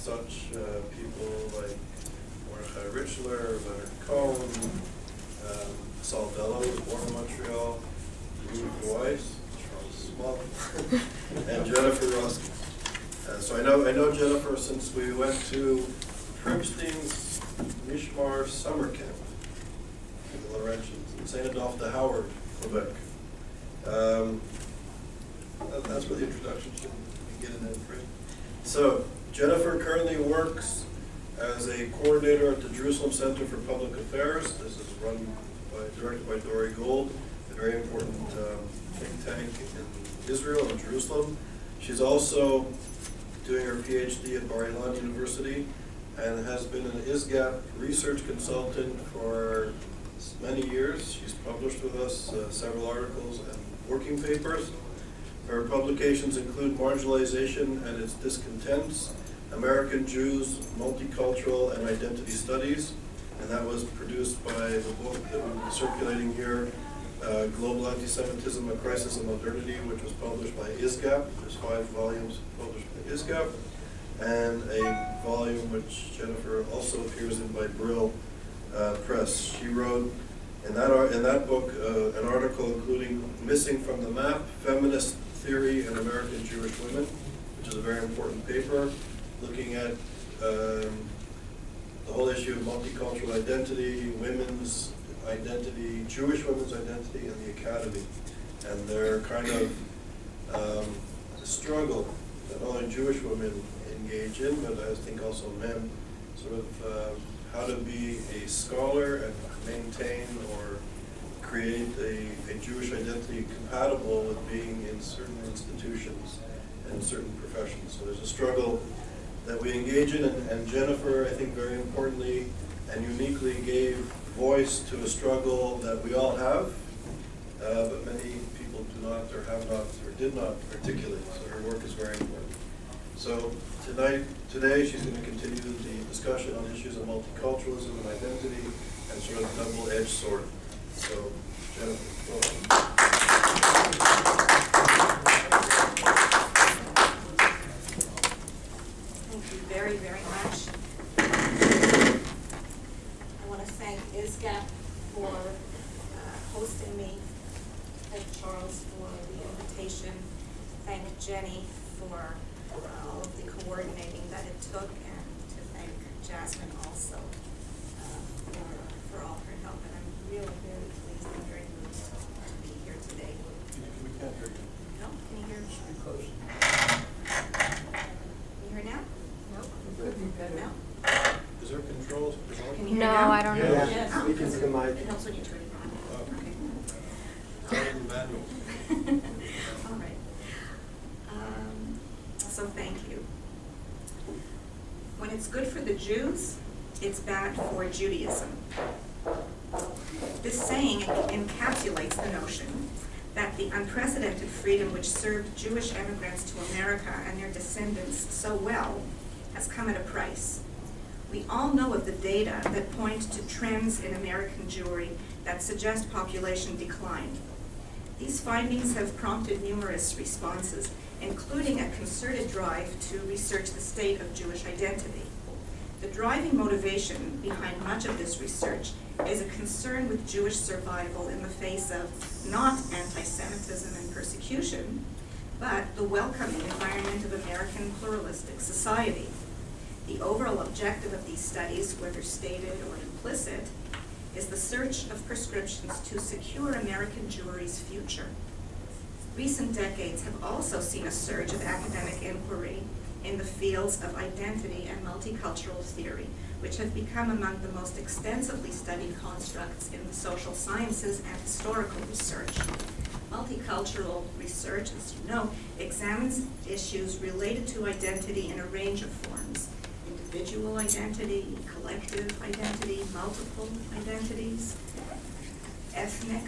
such people like Mordechai Richler, Leonard Cohen, Saul Bellow, who was born in Montreal, Ruth Weiss, Charles Small, and Jennifer Roskies. So I know Jennifer since we went to Primstein's Mishmar summer camp in the Laurentians in St. Adolphe de Howard, Quebec. That's where the introduction should begin and end, right? So Jennifer currently works as a coordinator at the Jerusalem Center for Public Affairs. This is directed by Dory Gold, a very important think tank in Israel and Jerusalem. She's also doing her PhD at Bar Ilan University and has been an ISGAP research consultant for many years. She's published with us several articles and working papers. Her publications include Marginalization and Its Discontents, American Jews, Multicultural and Identity Studies, and that was produced by the book that we've been circulating here, Global Anti-Semitism, A Crisis in Modernity, which was published by ISGAP. There's 5 volumes published by ISGAP, and a volume which Jennifer also appears in by Brill Press. She wrote in that book an article including Missing from the Map, Feminist Theory and American Jewish Women, which is a very important paper, looking at the whole issue of multicultural identity, women's identity, Jewish women's identity in the academy, and their kind of struggle that not only Jewish women engage in, but I think also men, sort of how to be a scholar and maintain or create a Jewish identity compatible with being in certain institutions and certain professions. So there's a struggle that we engage in, and Jennifer, I think very importantly and uniquely gave voice to a struggle that we all have, but many people do not or have not or did not articulate. So her work is very important. So today she's going to continue the discussion on issues of multiculturalism and identity and sort of double-edged sword. So, Jennifer, welcome. Thank you very, very much. I want to thank ISGAP for hosting me, thank Charles for the invitation, thank Jenny for all of the coordinating that it took, and to thank Jasmine also for all her help. And I'm really very pleased and very moved to be here today. We can't hear you. No? Can you hear me? Should be close. Can you hear now? No? Could be better. No? Is there controls? Can you hear No, now? I don't know. Yeah, Yes. speaking to the mic. It helps when you turn it on. Okay. Manual. All right. So thank you. When it's good for the Jews, it's bad for Judaism. This saying encapsulates the notion that the unprecedented freedom which served Jewish immigrants to America and their descendants so well has come at a price. We all know of the data that point to trends in American Jewry that suggest population decline. These findings have prompted numerous responses, including a concerted drive to research the state of Jewish identity. The driving motivation behind much of this research is a concern with Jewish survival in the face of not anti-Semitism and persecution, but the welcoming environment of American pluralistic society. The overall objective of these studies, whether stated or implicit, is the search of prescriptions to secure American Jewry's future. Recent decades have also seen a surge of academic inquiry in the fields of identity and multicultural theory, which have become among the most extensively studied constructs in the social sciences and historical research. Multicultural research, as you know, examines issues related to identity in a range of forms: individual identity, collective identity, multiple identities, ethnic,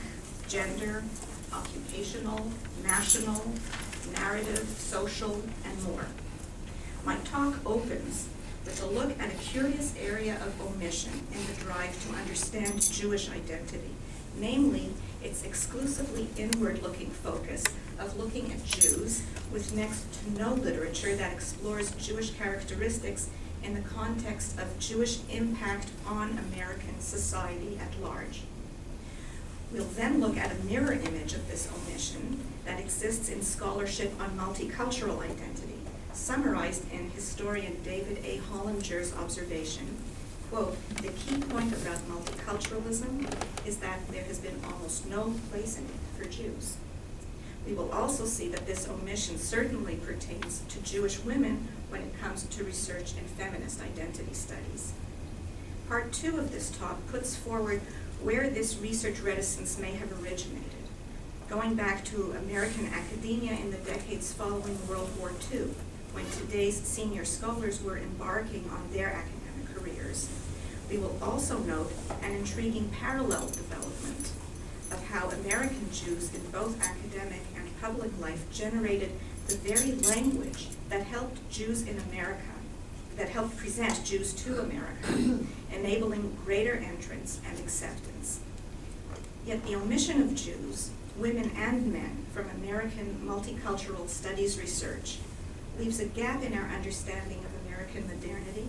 gender, occupational, national, narrative, social, and more. My talk opens with a look at a curious area of omission in the drive to understand Jewish identity, namely its exclusively inward-looking focus of looking at Jews with next to no literature that explores Jewish characteristics in the context of Jewish impact on American society at large. We'll then look at a mirror image of this omission that exists in scholarship on multicultural identity, summarized in historian David A. Hollinger's observation, quote, "The key point about multiculturalism is that there has been almost no place in it for Jews." We will also see that this omission certainly pertains to Jewish women when it comes to research in feminist identity studies. Part 2 of this talk puts forward where this research reticence may have originated, going back to American academia in the decades following World War II, when today's senior scholars were embarking on their academic careers. We will also note an intriguing parallel development of how American Jews in both academic and public life generated the very language that helped present Jews to America, enabling greater entrance and acceptance. Yet the omission of Jews, women and men, from American multicultural studies research leaves a gap in our understanding of American modernity,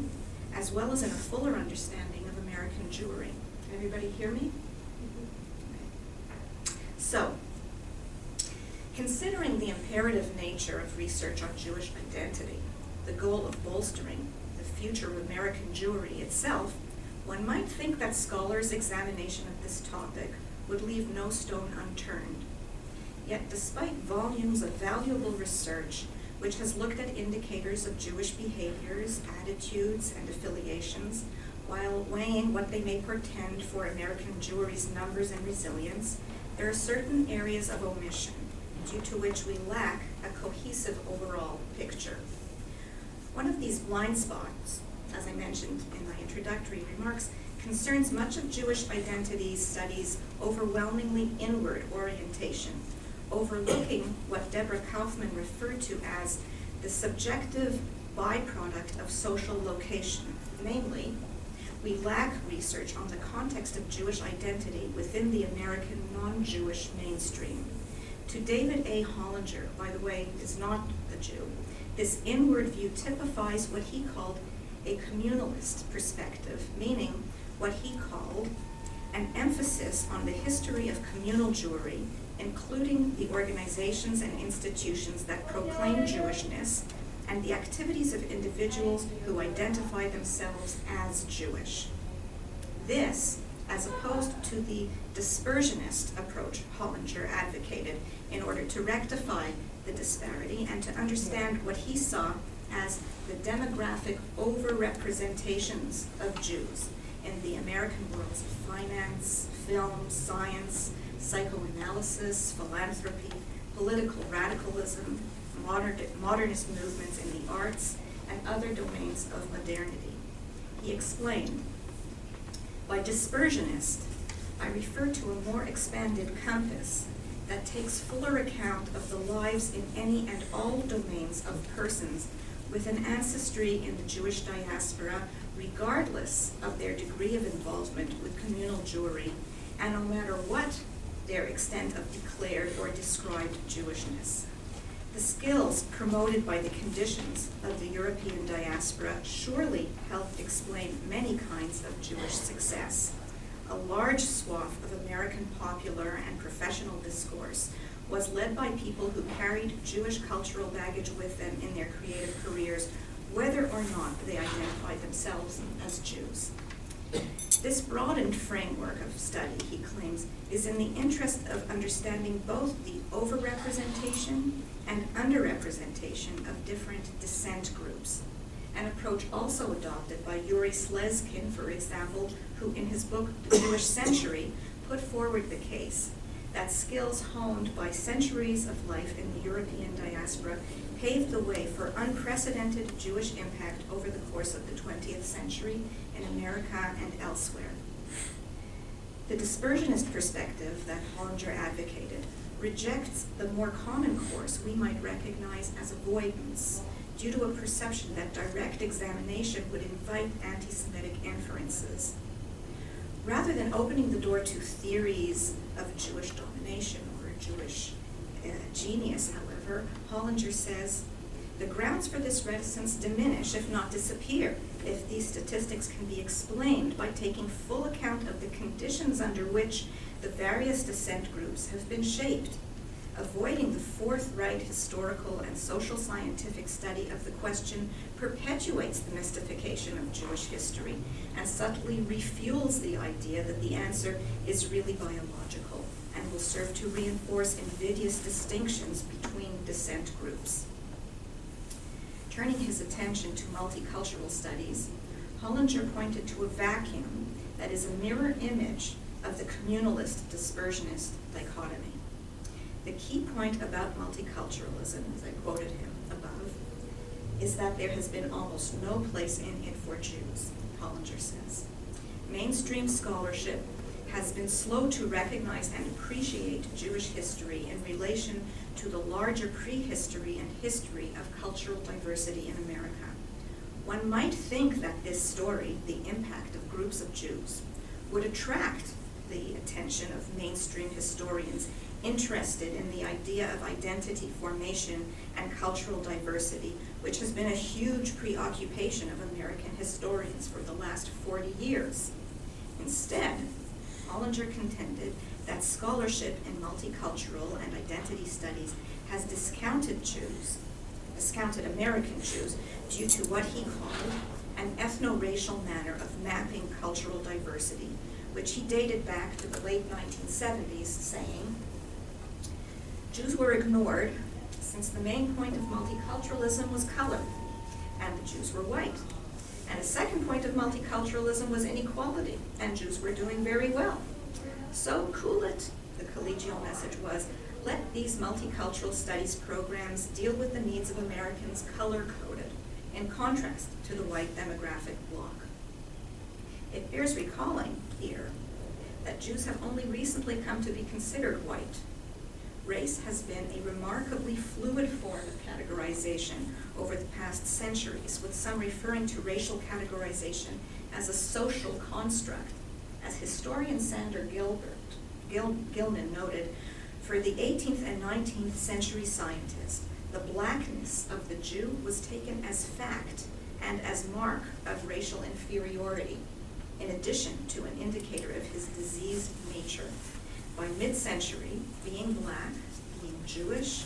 as well as in a fuller understanding of American Jewry. Can everybody hear me? So, considering the imperative nature of research on Jewish identity, the goal of bolstering the future of American Jewry itself, one might think that scholars' examination of this topic would leave no stone unturned. Yet despite volumes of valuable research which has looked at indicators of Jewish behaviors, attitudes, and affiliations, while weighing what they may portend for American Jewry's numbers and resilience, there are certain areas of omission due to which we lack a cohesive overall picture. One of these blind spots, as I mentioned in my introductory remarks, concerns much of Jewish identity studies' overwhelmingly inward orientation, overlooking what Deborah Kaufman referred to as the subjective byproduct of social location. Namely, we lack research on the context of Jewish identity within the American non-Jewish mainstream. To David A. Hollinger, by the way, is not a Jew, this inward view typifies what he called a communalist perspective, meaning what he called an emphasis on the history of communal Jewry, including the organizations and institutions that proclaim Jewishness and the activities of individuals who identify themselves as Jewish. This, as opposed to the dispersionist approach Hollinger advocated in order to rectify the disparity and to understand what he saw as the demographic overrepresentations of Jews in the American worlds of finance, film, science, psychoanalysis, philanthropy, political radicalism, modernist movements in the arts, and other domains of modernity. He explained, by dispersionist, I refer to a more expanded compass that takes fuller account of the lives in any and all domains of persons with an ancestry in the Jewish diaspora, regardless of their degree of involvement with communal Jewry, and no matter what their extent of declared or described Jewishness. The skills promoted by the conditions of the European diaspora surely helped explain many kinds of Jewish success. A large swath of American popular and professional discourse was led by people who carried Jewish cultural baggage with them in their creative careers, whether or not they identified themselves as Jews. This broadened framework of study, he claims, is in the interest of understanding both the overrepresentation and underrepresentation of different descent groups, an approach also adopted by Yuri Slezkin, for example, who in his book, The Jewish Century, put forward the case that skills honed by centuries of life in the European diaspora paved the way for unprecedented Jewish impact over the course of the 20th century in America and elsewhere. The dispersionist perspective that Hollinger advocated rejects the more common course we might recognize as avoidance due to a perception that direct examination would invite anti-Semitic inferences. Rather than opening the door to theories of Jewish domination or Jewish genius, however, Hollinger says, The grounds for this reticence diminish, if not disappear, if these statistics can be explained by taking full account of the conditions under which the various descent groups have been shaped. Avoiding the forthright historical and social scientific study of the question perpetuates the mystification of Jewish history and subtly refuels the idea that the answer is really biological and will serve to reinforce invidious distinctions between descent groups. Turning his attention to multicultural studies, Hollinger pointed to a vacuum that is a mirror image of the communalist dispersionist dichotomy. The key point about multiculturalism, as I quoted him above, is that there has been almost no place in it for Jews, Hollinger says. Mainstream scholarship has been slow to recognize and appreciate Jewish history in relation to the larger prehistory and history of cultural diversity in America. One might think that this story, the impact of groups of Jews, would attract the attention of mainstream historians interested in the idea of identity formation and cultural diversity, which has been a huge preoccupation of American historians for the last 40 years. Instead, Hollinger contended that scholarship in multicultural and identity studies has discounted American Jews, due to what he called an ethno-racial manner of mapping cultural diversity, which he dated back to the late 1970s, saying, Jews were ignored since the main point of multiculturalism was color, and the Jews were white. And a second point of multiculturalism was inequality, and Jews were doing very well. So cool it, the collegial message was, let these multicultural studies programs deal with the needs of Americans color-coded, in contrast to the white demographic bloc. It bears recalling here that Jews have only recently come to be considered white. Race has been a remarkably fluid form of categorization over the past centuries, with some referring to racial categorization as a social construct. As historian Sander Gilman noted, for the 18th and 19th century scientists, the blackness of the Jew was taken as fact and as mark of racial inferiority, in addition to an indicator of his diseased nature. By mid-century, being black, being Jewish,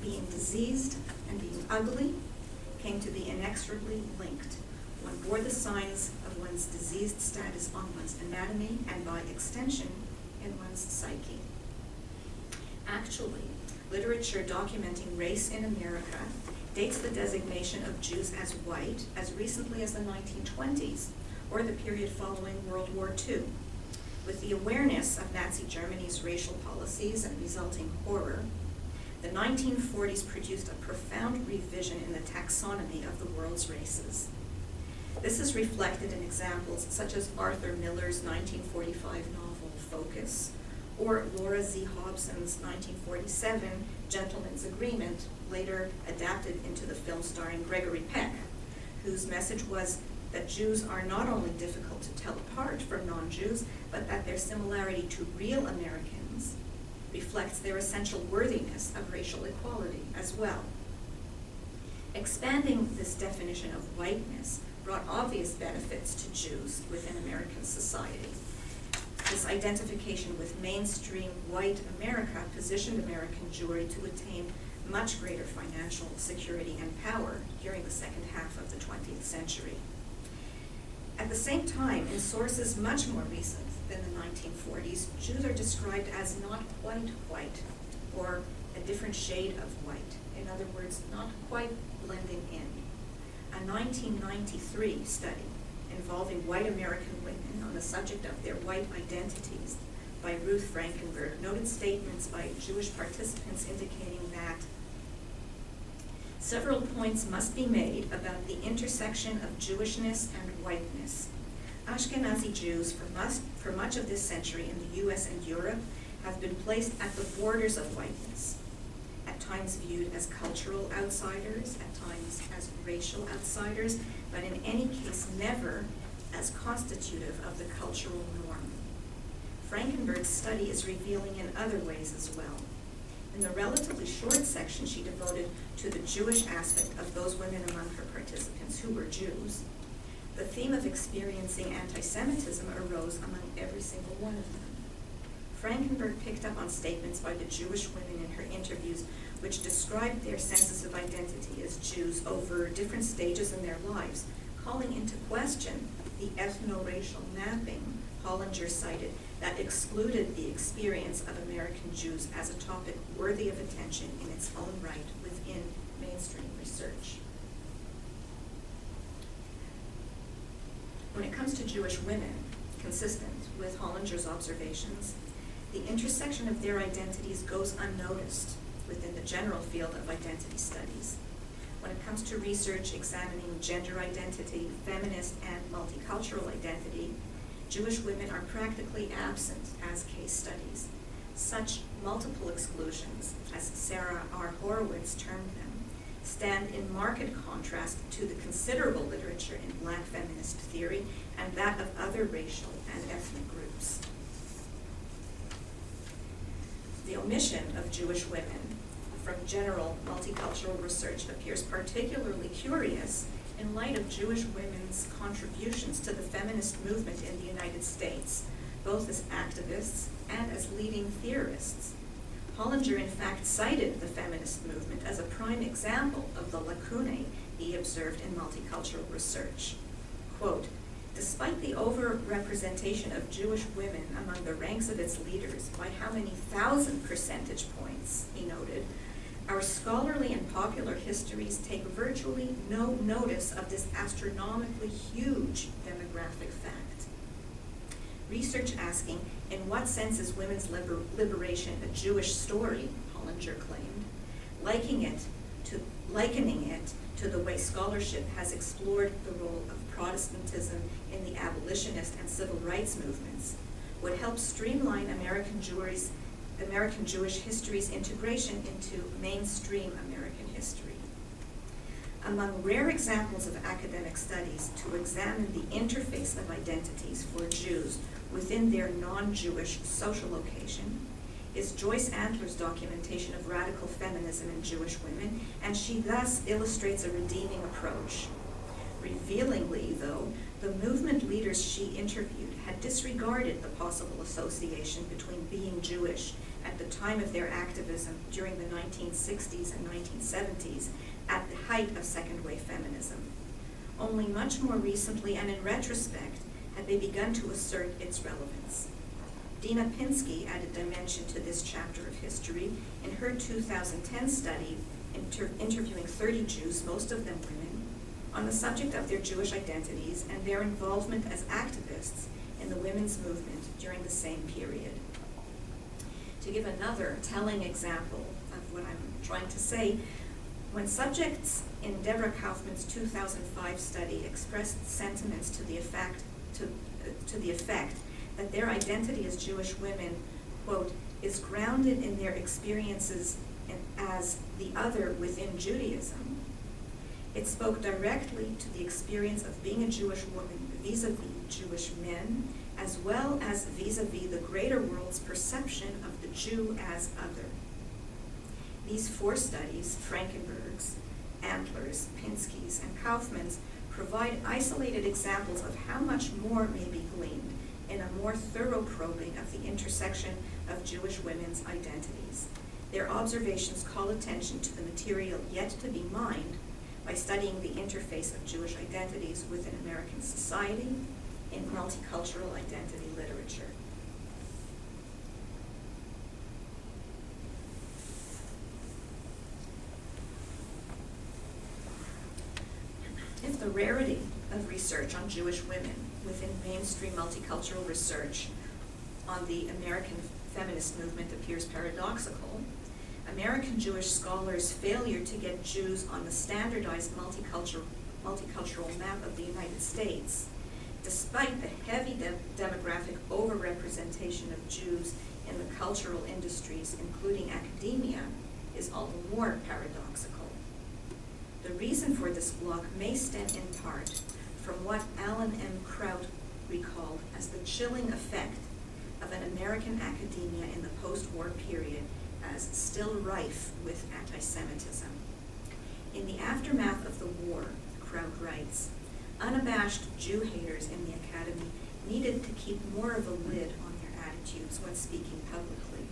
being diseased, and being ugly came to be inexorably linked. One bore the signs of one's diseased status on one's anatomy and by extension in one's psyche. Actually, literature documenting race in America dates the designation of Jews as white as recently as the 1920s, or the period following World War II. With the awareness of Nazi Germany's racial policies and resulting horror, the 1940s produced a profound revision in the taxonomy of the world's races. This is reflected in examples such as Arthur Miller's 1945 novel Focus, or Laura Z. Hobson's 1947 Gentleman's Agreement, later adapted into the film starring Gregory Peck, whose message was that Jews are not only difficult to tell apart from non-Jews, but that their similarity to real Americans reflects their essential worthiness of racial equality as well. Expanding this definition of whiteness brought obvious benefits to Jews within American society. This identification with mainstream white America positioned American Jewry to attain much greater financial security and power during the second half of the 20th century. At the same time, in sources much more recent than the 1940s, Jews are described as not quite white, or a different shade of white. In other words, not quite blending in. A 1993 study involving white American women on the subject of their white identities by Ruth Frankenberg noted statements by Jewish participants indicating that several points must be made about the intersection of Jewishness and whiteness. Ashkenazi Jews, for much of this century in the US and Europe, have been placed at the borders of whiteness, at times viewed as cultural outsiders, at times as racial outsiders, but in any case never as constitutive of the cultural norm. Frankenberg's study is revealing in other ways as well. In the relatively short section she devoted to the Jewish aspect of those women among her participants who were Jews, the theme of experiencing anti-Semitism arose among every single one of them. Frankenberg picked up on statements by the Jewish women in her interviews which described their senses of identity as Jews over different stages in their lives, calling into question the ethno-racial mapping Hollinger cited that excluded the experience of American Jews as a topic worthy of attention in its own right within mainstream research. When it comes to Jewish women, consistent with Hollinger's observations, the intersection of their identities goes unnoticed within the general field of identity studies. When it comes to research examining gender identity, feminist and multicultural identity, Jewish women are practically absent as case studies. Such multiple exclusions, as Sarah R. Horowitz termed them, stand in marked contrast to the considerable literature in Black feminist theory and that of other racial and ethnic groups. The omission of Jewish women from general multicultural research appears particularly curious in light of Jewish women's contributions to the feminist movement in the United States, both as activists and as leading theorists. Hollinger, in fact, cited the feminist movement as a prime example of the lacunae he observed in multicultural research. Quote, "Despite the overrepresentation of Jewish women among the ranks of its leaders by how many thousand percentage points," he noted, "our scholarly and popular histories take virtually no notice of this astronomically huge demographic fact." Research asking, in what sense is women's liberation a Jewish story, Hollinger claimed, likening it to the way scholarship has explored the role of Protestantism in the abolitionist and civil rights movements, would help streamline American Jewish history's integration into mainstream American history. Among rare examples of academic studies to examine the interface of identities for Jews within their non-Jewish social location is Joyce Antler's documentation of radical feminism in Jewish women, and she thus illustrates a redeeming approach. Revealingly, though, the movement leaders she interviewed had disregarded the possible association between being Jewish at the time of their activism during the 1960s and 1970s, at the height of second-wave feminism. Only much more recently and in retrospect had they begun to assert its relevance. Dina Pinsky added dimension to this chapter of history in her 2010 study interviewing 30 Jews, most of them women, on the subject of their Jewish identities and their involvement as activists in the women's movement during the same period. To give another telling example of what I'm trying to say, when subjects in Deborah Kaufman's 2005 study expressed sentiments to the effect that their identity as Jewish women, quote, is grounded in their experiences as the other within Judaism, it spoke directly to the experience of being a Jewish woman vis-a-vis Jewish men, as well as vis-a-vis the greater world's perception of the Jew as other. These four studies, Frankenberg's, Antler's, Pinsky's, and Kaufman's, provide isolated examples of how much more may be gleaned in a more thorough probing of the intersection of Jewish women's identities. Their observations call attention to the material yet to be mined by studying the interface of Jewish identities within American society in multicultural identity literature. If the rarity of research on Jewish women within mainstream multicultural research on the American feminist movement appears paradoxical, American Jewish scholars' failure to get Jews on the standardized multicultural map of the United States, despite the heavy demographic overrepresentation of Jews in the cultural industries, including academia, is all the more paradoxical. The reason for this block may stem in part from what Alan M. Kraut recalled as the chilling effect of an American academia in the post-war period as still rife with anti-Semitism. In the aftermath of the war, Kraut writes, unabashed Jew haters in the academy needed to keep more of a lid on their attitudes when speaking publicly.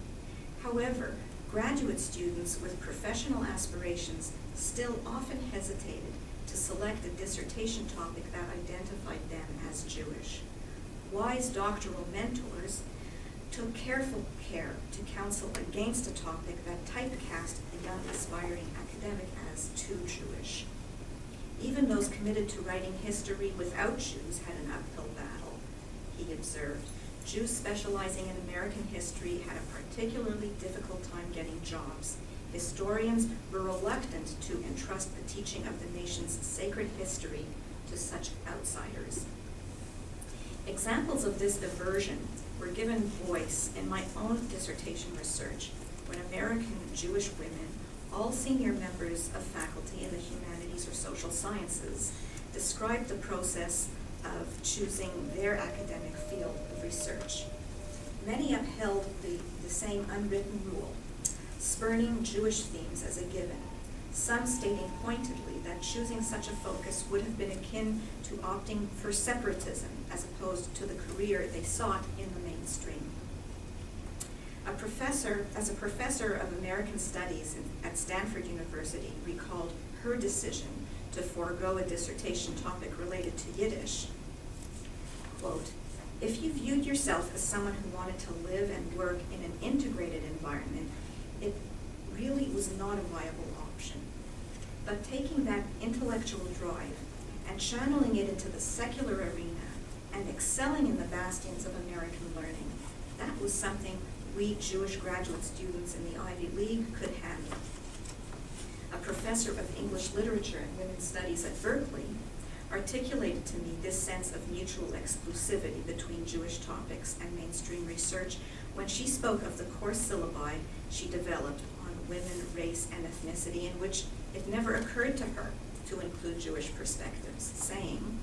However, graduate students with professional aspirations still often hesitated to select a dissertation topic that identified them as Jewish. Wise doctoral mentors took careful care to counsel against a topic that typecast a young aspiring academic as too Jewish. Even those committed to writing history without Jews had an uphill battle, he observed. Jews specializing in American history had a particularly difficult time getting jobs. Historians were reluctant to entrust the teaching of the nation's sacred history to such outsiders. Examples of this aversion were given voice in my own dissertation research when American Jewish women, all senior members of faculty in the humanities or social sciences, described the process of choosing their academic field of research. Many upheld the same unwritten rule, spurning Jewish themes as a given, some stating pointedly that choosing such a focus would have been akin to opting for separatism as opposed to the career they sought in the mainstream. As a professor of American Studies at Stanford University recalled her decision to forego a dissertation topic related to Yiddish, quote, if you viewed yourself as someone who wanted to live and work in an integrated environment, it really was not a viable option. But taking that intellectual drive and channeling it into the secular arena and excelling in the bastions of American learning, that was something we Jewish graduate students in the Ivy League could handle. A professor of English literature and women's studies at Berkeley articulated to me this sense of mutual exclusivity between Jewish topics and mainstream research when she spoke of the course syllabi she developed on women, race, and ethnicity, in which it never occurred to her to include Jewish perspectives, saying,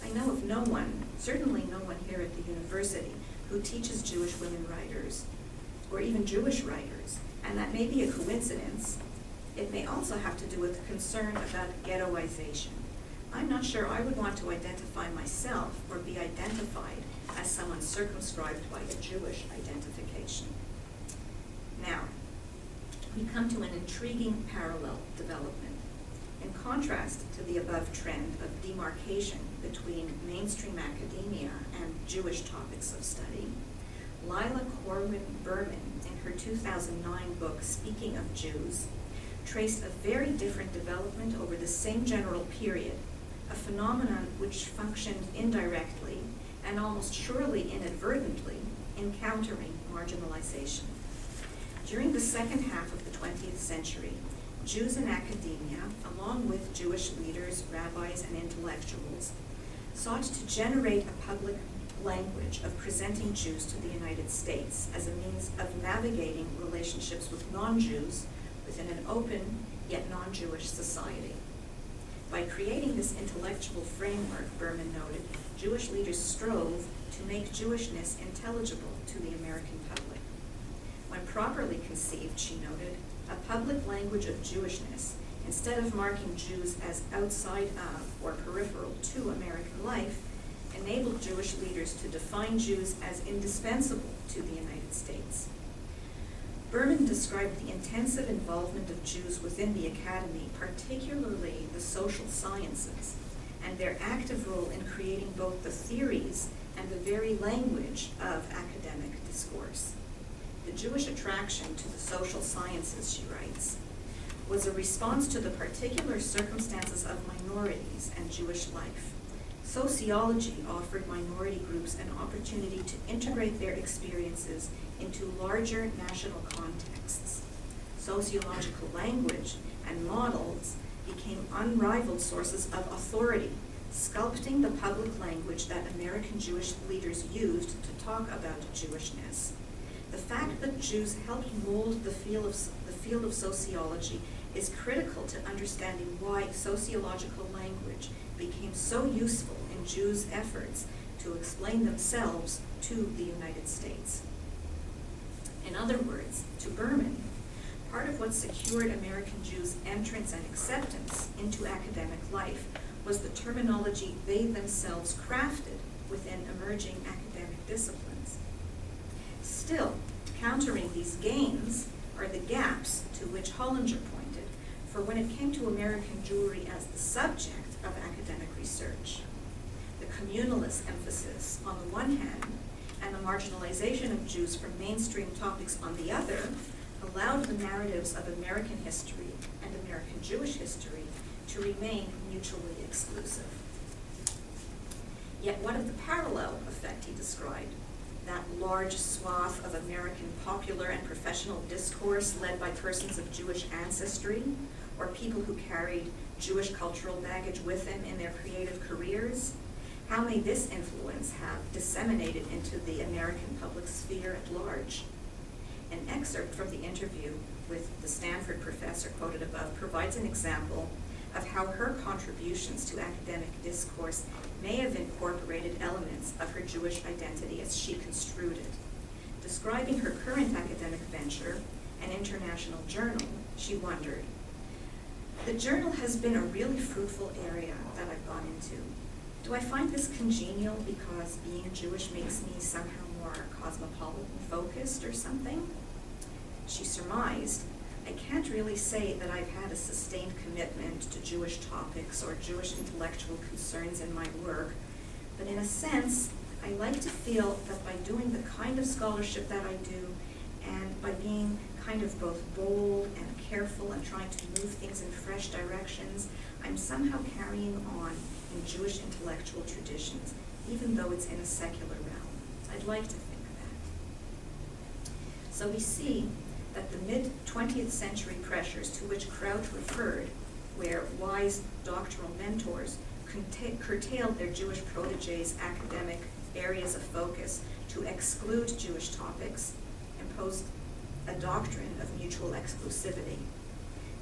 I know of no one, certainly no one here at the university, who teaches Jewish women writers, or even Jewish writers, and that may be a coincidence. It may also have to do with concern about ghettoization. I'm not sure I would want to identify myself or be identified as someone circumscribed by a Jewish identification. Now, we come to an intriguing parallel development. In contrast to the above trend of demarcation between mainstream academia and Jewish topics of study, Lila Corwin Berman, in her 2009 book, Speaking of Jews, traced a very different development over the same general period, a phenomenon which functioned indirectly and almost surely inadvertently in countering marginalization. During the second half of the 20th century, Jews in academia, along with Jewish leaders, rabbis, and intellectuals, sought to generate a public language of presenting Jews to the United States as a means of navigating relationships with non-Jews within an open yet non-Jewish society. By creating this intellectual framework, Berman noted, Jewish leaders strove to make Jewishness intelligible to the American public. When properly conceived, she noted, a public language of Jewishness, instead of marking Jews as outside of or peripheral to American life, enabled Jewish leaders to define Jews as indispensable to the United States. Berman described the intensive involvement of Jews within the academy, particularly the social sciences, and their active role in creating both the theories and the very language of academic discourse. The Jewish attraction to the social sciences, she writes, was a response to the particular circumstances of minorities and Jewish life. Sociology offered minority groups an opportunity to integrate their experiences into larger national contexts. Sociological language and models became unrivaled sources of authority, sculpting the public language that American Jewish leaders used to talk about Jewishness. The fact that Jews helped mold the field of sociology is critical to understanding why sociological language became so useful in Jews' efforts to explain themselves to the United States. In other words, to Berman, part of what secured American Jews' entrance and acceptance into academic life was the terminology they themselves crafted within emerging academic disciplines. Still, countering these gains are the gaps to which Hollinger pointed for when it came to American Jewry as the subject of academic research. The communalist emphasis on the one hand and the marginalization of Jews from mainstream topics on the other allowed the narratives of American history and American Jewish history to remain mutually exclusive. Yet what of the parallel effect he described, that large swath of American popular and professional discourse led by persons of Jewish ancestry, or people who carried Jewish cultural baggage with them in their creative careers? How may this influence have disseminated into the American public sphere at large? An excerpt from the interview with the Stanford professor quoted above provides an example of how her contributions to academic discourse may have incorporated elements of her Jewish identity as she construed it. Describing her current academic venture, an international journal, she wondered, "The journal has been a really fruitful area that I've gone into. Do I find this congenial because being Jewish makes me somehow more cosmopolitan focused or something?" She surmised, "I can't really say that I've had a sustained commitment to Jewish topics or Jewish intellectual concerns in my work, but in a sense, I like to feel that by doing the kind of scholarship that I do, and by being kind of both bold and careful and trying to move things in fresh directions, I'm somehow carrying on in Jewish intellectual traditions, even though it's in a secular realm. I'd like to think that." So we see that the mid-20th century pressures to which Crouch referred, where wise doctoral mentors curtailed their Jewish protégés' academic areas of focus to exclude Jewish topics, imposed a doctrine of mutual exclusivity.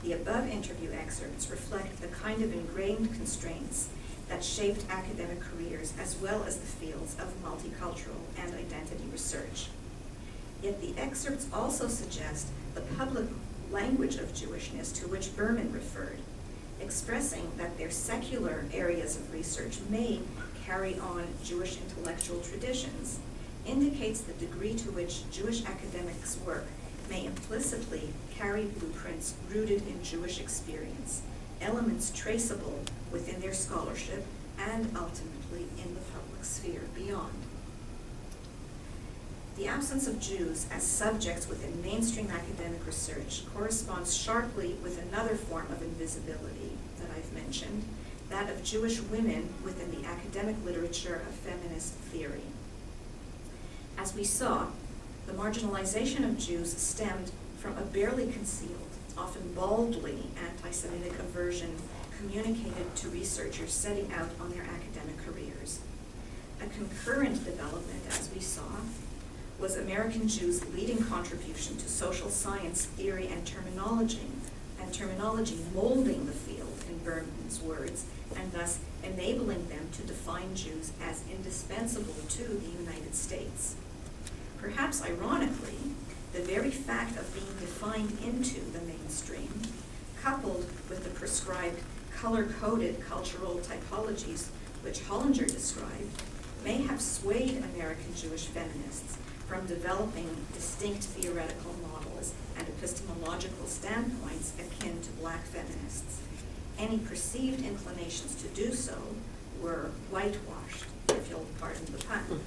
The above interview excerpts reflect the kind of ingrained constraints that shaped academic careers as well as the fields of multicultural and identity research. Yet the excerpts also suggest the public language of Jewishness to which Berman referred, expressing that their secular areas of research may carry on Jewish intellectual traditions, indicates the degree to which Jewish academics' work may implicitly carry blueprints rooted in Jewish experience, elements traceable within their scholarship and ultimately in the public sphere beyond. The absence of Jews as subjects within mainstream academic research corresponds sharply with another form of invisibility that I've mentioned, that of Jewish women within the academic literature of feminist theory. As we saw, the marginalization of Jews stemmed from a barely concealed, often baldly anti-Semitic aversion communicated to researchers setting out on their academic careers. A concurrent development, as we saw, was American Jews' leading contribution to social science theory and terminology molding the field, in Berman's words, and thus enabling them to define Jews as indispensable to the United States. Perhaps ironically, the very fact of being defined into the mainstream, coupled with the prescribed color-coded cultural typologies which Hollinger described, may have swayed American Jewish feminists from developing distinct theoretical models and epistemological standpoints akin to black feminists. Any perceived inclinations to do so were whitewashed, if you'll pardon the pun.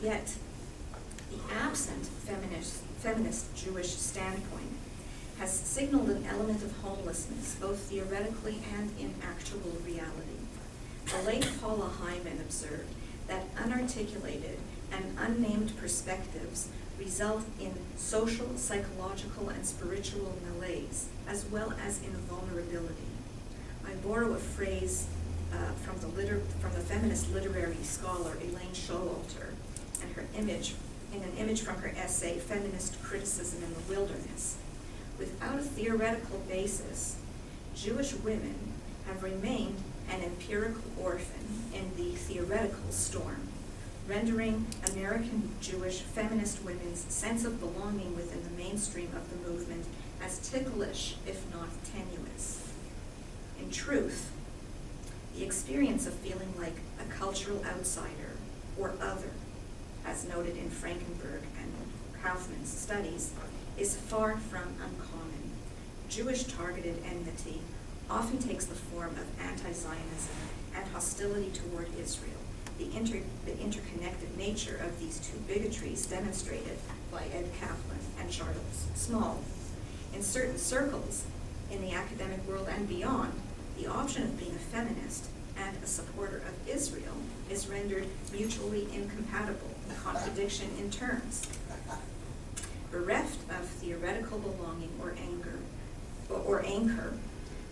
Yet, the absent feminist Jewish standpoint has signaled an element of homelessness, both theoretically and in actual reality. The late Paula Hyman observed that unarticulated and unnamed perspectives result in social, psychological, and spiritual malaise, as well as in vulnerability. I borrow a phrase from the feminist literary scholar Elaine Showalter, and an image from her essay, Feminist Criticism in the Wilderness. Without a theoretical basis, Jewish women have remained an empirical orphan in the theoretical storm, rendering American Jewish feminist women's sense of belonging within the mainstream of the movement as ticklish, if not tenuous. In truth, the experience of feeling like a cultural outsider or other, as noted in Frankenberg and Kaufman's studies, is far from uncommon. Jewish targeted enmity often takes the form of anti-Zionism and hostility toward Israel, the interconnected nature of these two bigotries demonstrated by Ed Kaplan and Charles Small. In certain circles, in the academic world and beyond, the option of being a feminist and a supporter of Israel is rendered mutually incompatible, a contradiction in terms. Bereft of theoretical belonging or anchor,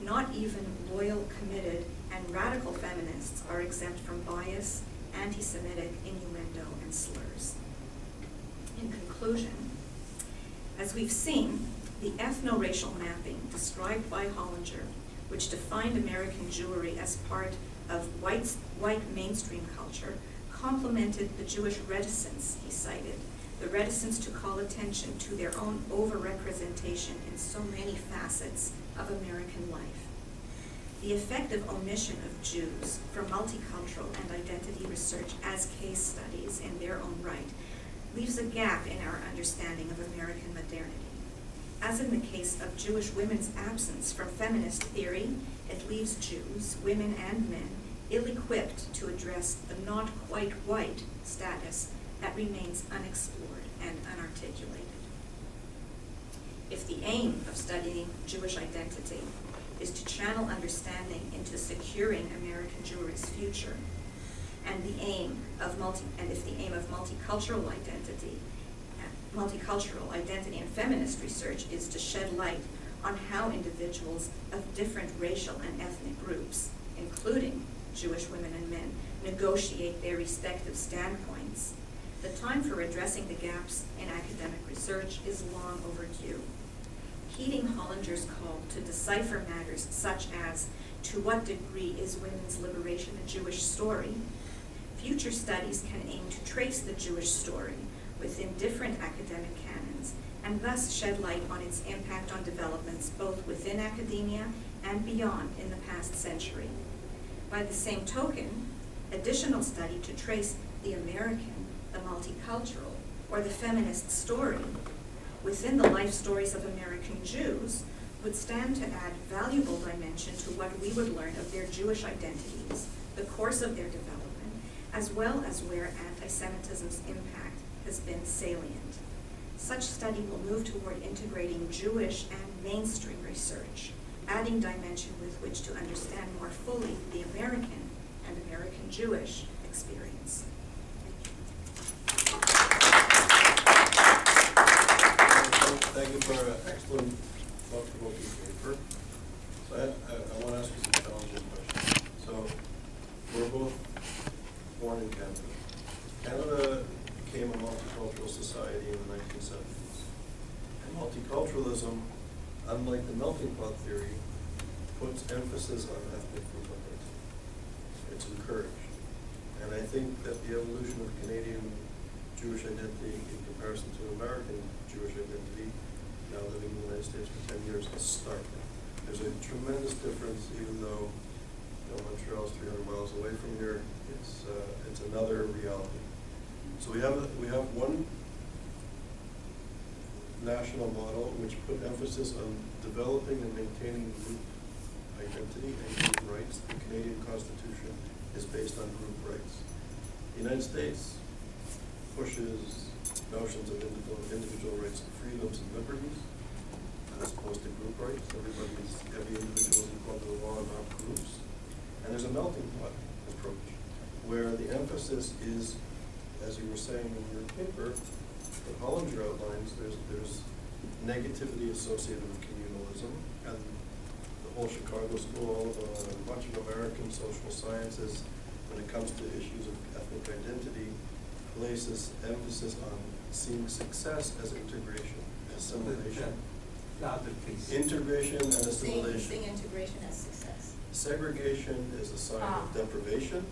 not even loyal, committed, and radical feminists are exempt from bias, anti-Semitic innuendo, and slurs. In conclusion, as we've seen, the ethno-racial mapping described by Hollinger, which defined American Jewry as part of white mainstream culture, complemented the Jewish reticence he cited, the reticence to call attention to their own overrepresentation in so many facets of American life. The effective omission of Jews from multicultural and identity research as case studies in their own right leaves a gap in our understanding of American modernity. As in the case of Jewish women's absence from feminist theory, it leaves Jews, women and men, ill-equipped to address the not quite white status that remains unexplored and unarticulated. If the aim of studying Jewish identity is to channel understanding into securing American Jewry's future, and if the aim of multicultural identity and feminist research is to shed light on how individuals of different racial and ethnic groups, including Jewish women and men, negotiate their respective standpoints, the time for addressing the gaps in academic research is long overdue. Heeding Hollinger's call to decipher matters such as, to what degree is women's liberation a Jewish story, future studies can aim to trace the Jewish story within different academic canons, and thus shed light on its impact on developments both within academia and beyond in the past century. By the same token, additional study to trace the American, the multicultural, or the feminist story within the life stories of American Jews would stand to add valuable dimension to what we would learn of their Jewish identities, the course of their development, as well as where anti-Semitism's impact has been salient. Such study will move toward integrating Jewish and mainstream research, adding dimension with which to understand more fully the American and American Jewish experience. Thank you for an excellent, thought-provoking paper. So I want to ask you some challenging questions. So we're both born in Canada. Canada became a multicultural society in the 1970s. And multiculturalism, unlike the melting pot theory, puts emphasis on ethnic group identity. It's encouraged. And I think that the evolution of Canadian Jewish identity in comparison to American Jewish identity, now living in the United States for 10 years, is stark. There's a tremendous difference, even though Montreal is 300 miles away from here. It's another reality. So we have one national model which put emphasis on developing and maintaining group identity and group rights. The Canadian Constitution is based on group rights. The United States pushes notions of individual rights and freedoms and liberties as opposed to group rights. Every individual is equal to the law, not groups. And there's a melting pot approach where the emphasis is, as you were saying in your paper, that Hollinger outlines, there's negativity associated with communalism, and the whole Chicago School, a bunch of American social sciences, when it comes to issues of ethnic identity, places emphasis on seeing success as integration, assimilation. Integration and assimilation. Seeing integration as success. Segregation is a sign of deprivation,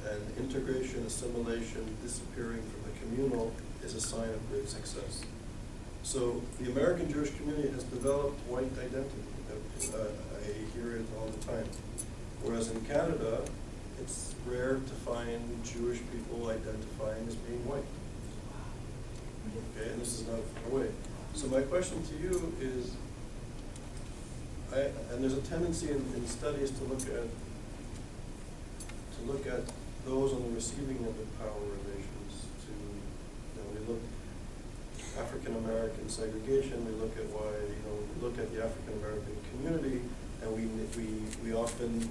and integration, assimilation, disappearing from the communal is a sign of great success. So the American Jewish community has developed white identity. I hear it all the time. Whereas in Canada, it's rare to find Jewish people identifying as being white. Okay, and this is not far away. So my question to you is, and there's a tendency in studies to look at those on the receiving end of power relations. We look African American segregation. We look at why we look at the African American community, and we often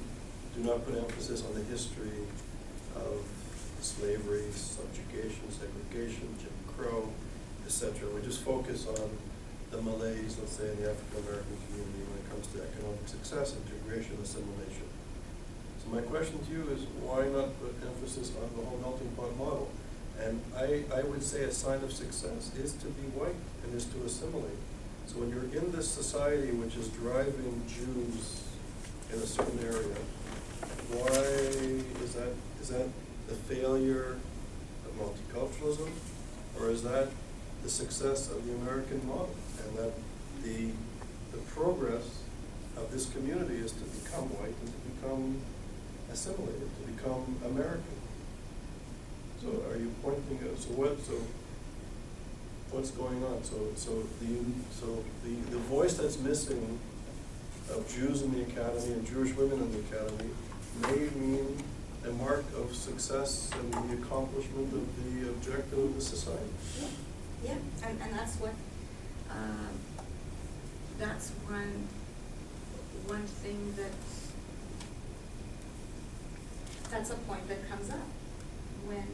do not put emphasis on the history of slavery, subjugation, segregation, Jim Crow, etc. We just focus on the malaise, let's say, in the African American community when it comes to economic success, integration, assimilation. So my question to you is, why not put emphasis on the whole melting pot model? And I would say a sign of success is to be white and is to assimilate. So when you're in this society which is driving Jews in a certain area, why is that the failure of multiculturalism, or is that the success of the American model, and that the progress of this community is to become white and to become assimilated, to become American? So are you pointing at, what's going on? So the voice that's missing of Jews in the academy and Jewish women in the academy may mean a mark of success and the accomplishment of the objective of the society. Yeah, and that's what, that's one thing that's a point that comes up when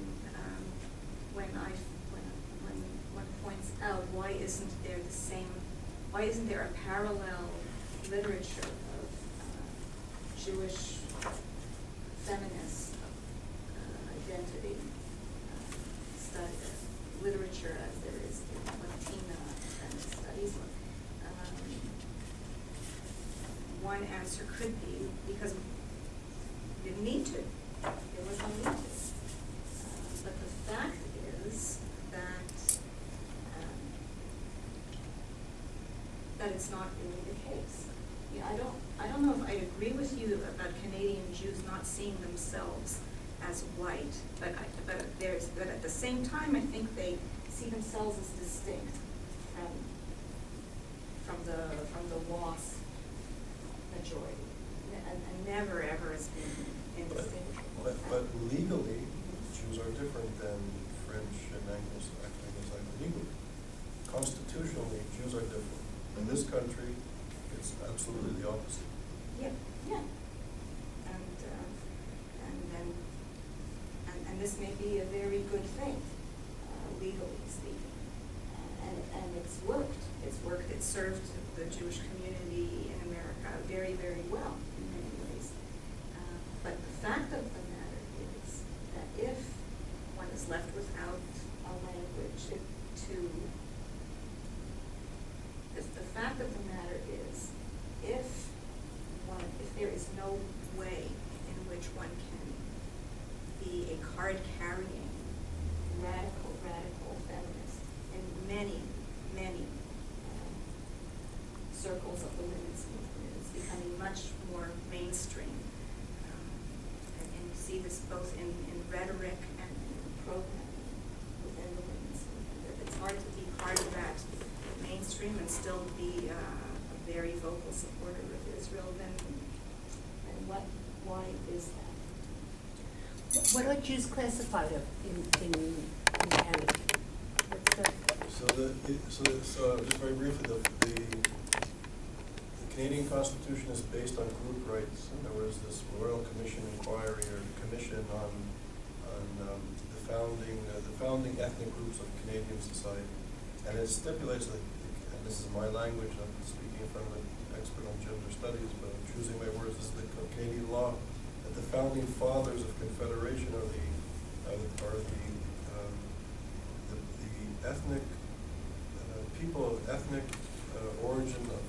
one points out, why isn't there a parallel literature of Jewish feminist identity study, literature as there is in Latina feminist studies? One answer could be because we didn't need to. There was no need to. But the fact is that it's not really the case. Yeah, I don't know if I agree with you about Canadian Jews not seeing themselves as white, but at the same time, I think they see themselves as distinct from the WASP majority, and never ever as being indistinguishable. But legally, Jews are different than French and Anglo-Saxon legally. Constitutionally, Jews are different. In this country, it's absolutely the opposite. Yeah. And this may be a very good thing, legally speaking. And it's worked. It's served the Jewish community in America very, very well in many ways. But the fact of the matter is that if one is left without a language the fact of the matter is, if there is no way in which one can be a card-carrying, radical feminist in many circles of the women's movement, it's becoming much more mainstream. And you see this both in rhetoric and in programming within the women's movement. It's hard to be part of that mainstream and still be a very vocal supporter of Israel, then why is that? What are Jews classified in Canada? So just very briefly, the Canadian Constitution is based on group rights, and there was this Royal Commission inquiry or commission on the founding ethnic groups of Canadian society, and it stipulates that, and this is my language, I'm speaking in front of an expert on gender studies, but I'm choosing my words, this is the Canadian law, that the founding fathers of Confederation are the ethnic people of ethnic origin of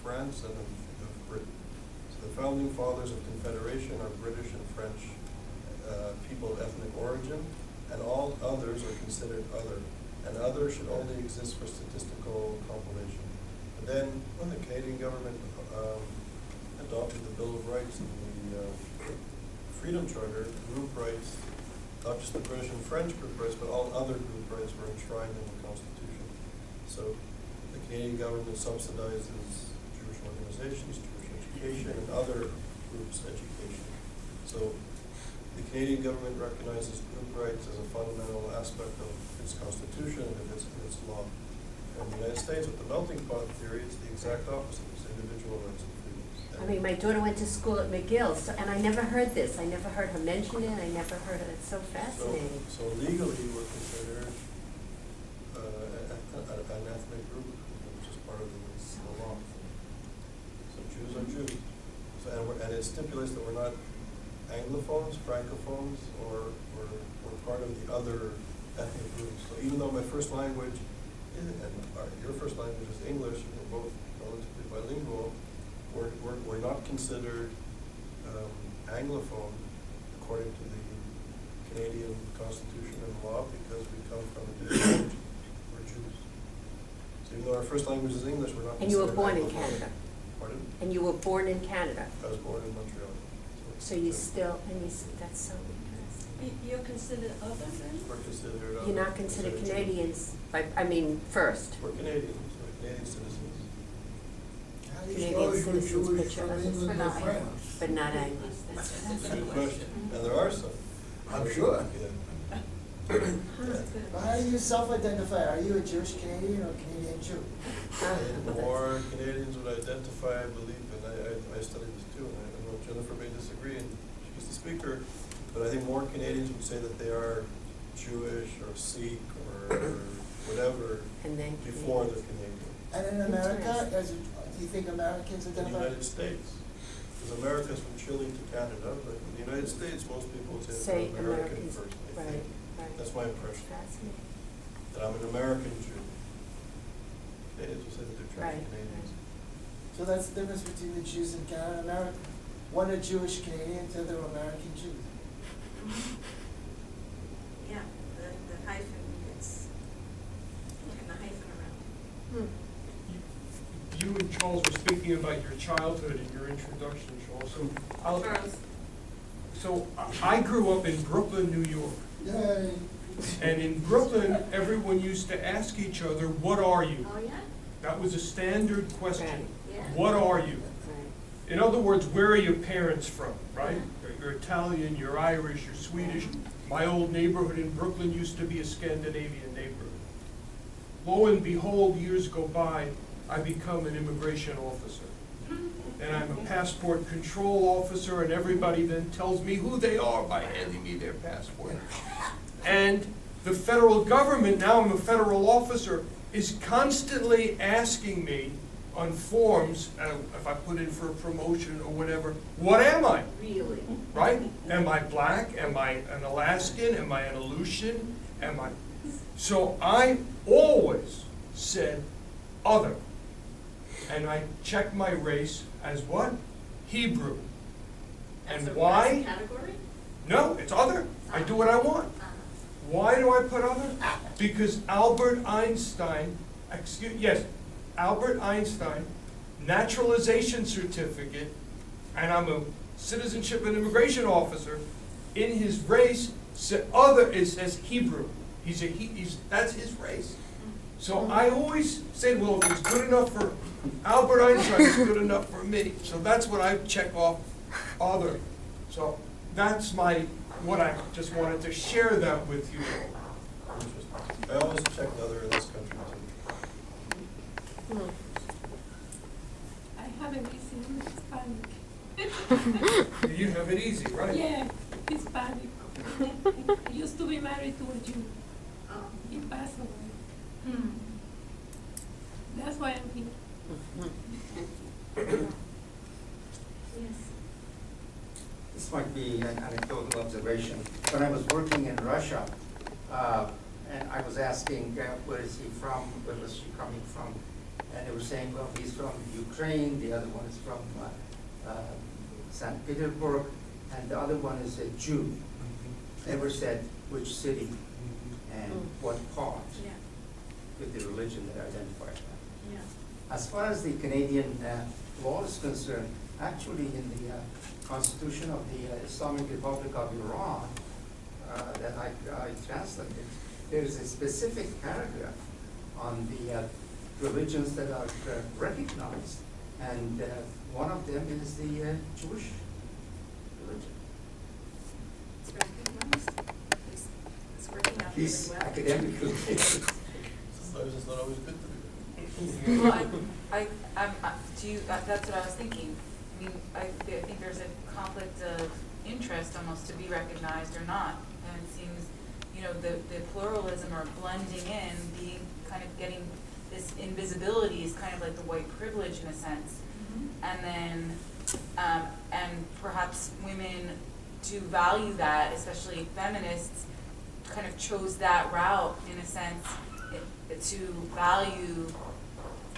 France and of Britain. So the founding fathers of Confederation are British and French people of ethnic origin, and all others are considered other. And other should only exist for statistical compilation. But then, when the Canadian government adopted the Bill of Rights and the Freedom Charter, group rights, not just the British and French group rights, but all other group rights were enshrined in the Constitution. So the Canadian government subsidizes Jewish organizations, Jewish education, and other groups' education. So the Canadian government recognizes group rights as a fundamental aspect of its constitution and of its law. And the United States, with the melting pot theory, it's the exact opposite. It's individual rights and freedoms. I mean, my daughter went to school at McGill, so, and I never heard this. I never heard her mention it. I never heard it. It's so fascinating. So legally, we're considered an ethnic group, which is part of the law. So Jews are Jews. So, and it stipulates that we're not Anglophones, Francophones, or we're part of the other ethnic groups. So even though my first language and your first language is English, and we're both relatively bilingual, we're not considered Anglophone according to the Canadian Constitution and law because we come from a different origin. We're Jews. So even though our first language is English, we're not And you were considered born in Anglophone. Canada? Pardon? And you were born in Canada? I was born in Montreal. So you still, that's so interesting. You're considered other then? We're considered. You're not considered Jews. Canadians, We're Canadians, first. we're Canadian citizens. How do you Canadian know you're citizens, Jewish but you're from others. England or France? But not Anglos. That's a good question, and there are some. I'm sure. Yeah. But how do you self-identify? Are you a Jewish Canadian or Canadian Jew? More Canadians would identify, I believe, and I studied this too, and I know Jennifer may disagree, and she's the speaker, but I think more Canadians would say that they are Jewish or Sikh or whatever And then before they're Canadian. And in America, do you think Americans In the identify? United States, because America's from Chile to Canada, but in the United States, most people would say say they're American Americans, first, I right, think. right. That's my impression, Fascinating. that I'm an American Jew. Canadians will say that they're Right, Jewish Canadians. So that's the difference between the Jews in Canada and America. One are Jewish Canadians, the other are American Jews. Yeah, the hyphen gets, and the hyphen around. You and Charles were speaking about your childhood in your introduction, Charles. So I grew up in Brooklyn, New York. Yay. And in Brooklyn, everyone used to ask each other, "What are you?" Oh, yeah? That was a standard question. Right. Yeah. What are you? Right. In other words, where are your parents from, right? You're Italian, you're Irish, you're Swedish. My old neighborhood in Brooklyn used to be a Scandinavian neighborhood. Lo and behold, years go by, I become an immigration officer. And I'm a passport control officer, and everybody then tells me who they are by handing me their passport. And the federal government, now I'm a federal officer, is constantly asking me on forms, if I put in for a promotion or whatever, what am I? Really? Right? Am I black? Am I an Alaskan? Am I an Aleutian? Am I? So I always said other. And I checked my race as what? Hebrew. And As a why? race category? No, it's other. I do what I want. Why do I put other? Because Albert Einstein, Albert Einstein, naturalization certificate, and I'm a citizenship and immigration officer, in his race, it says Hebrew. That's his race. So I always say, well, if it's good enough for Albert Einstein, it's good enough for me. So that's what I check off, other. So that's what I just wanted to share that with you all. Interesting. I always check the other in this country too. I have it easy in Hispanic. You have it easy, right? Yeah, Hispanic. I used to be married to a Jew. Oh. He passed away. Hmm. That's why I'm here. Yes. This might be an anecdotal observation. When I was working in Russia, and I was asking, where is he from, where was she coming from? And they were saying, well, he's from Ukraine, the other one is from St. Petersburg, and the other one is a Jew. never said which city and what part Yeah, with the religion that identified them. yeah. As far as the Canadian law is concerned, actually in the Constitution of the Islamic Republic of Iran that I translated, there is a specific paragraph on the religions that are recognized, and one of them is the Jewish religion. It's recognized. It's working out really These well. academically. Sometimes it's not always good to be. Well, that's what I was thinking. I mean, I think there's a conflict of interest almost to be recognized or not. And it seems, the pluralism or blending in, being kind of getting this invisibility is kind of like the white privilege in a sense. Mhm. And then, and perhaps women to value that, especially feminists, kind of chose that route in a sense to value,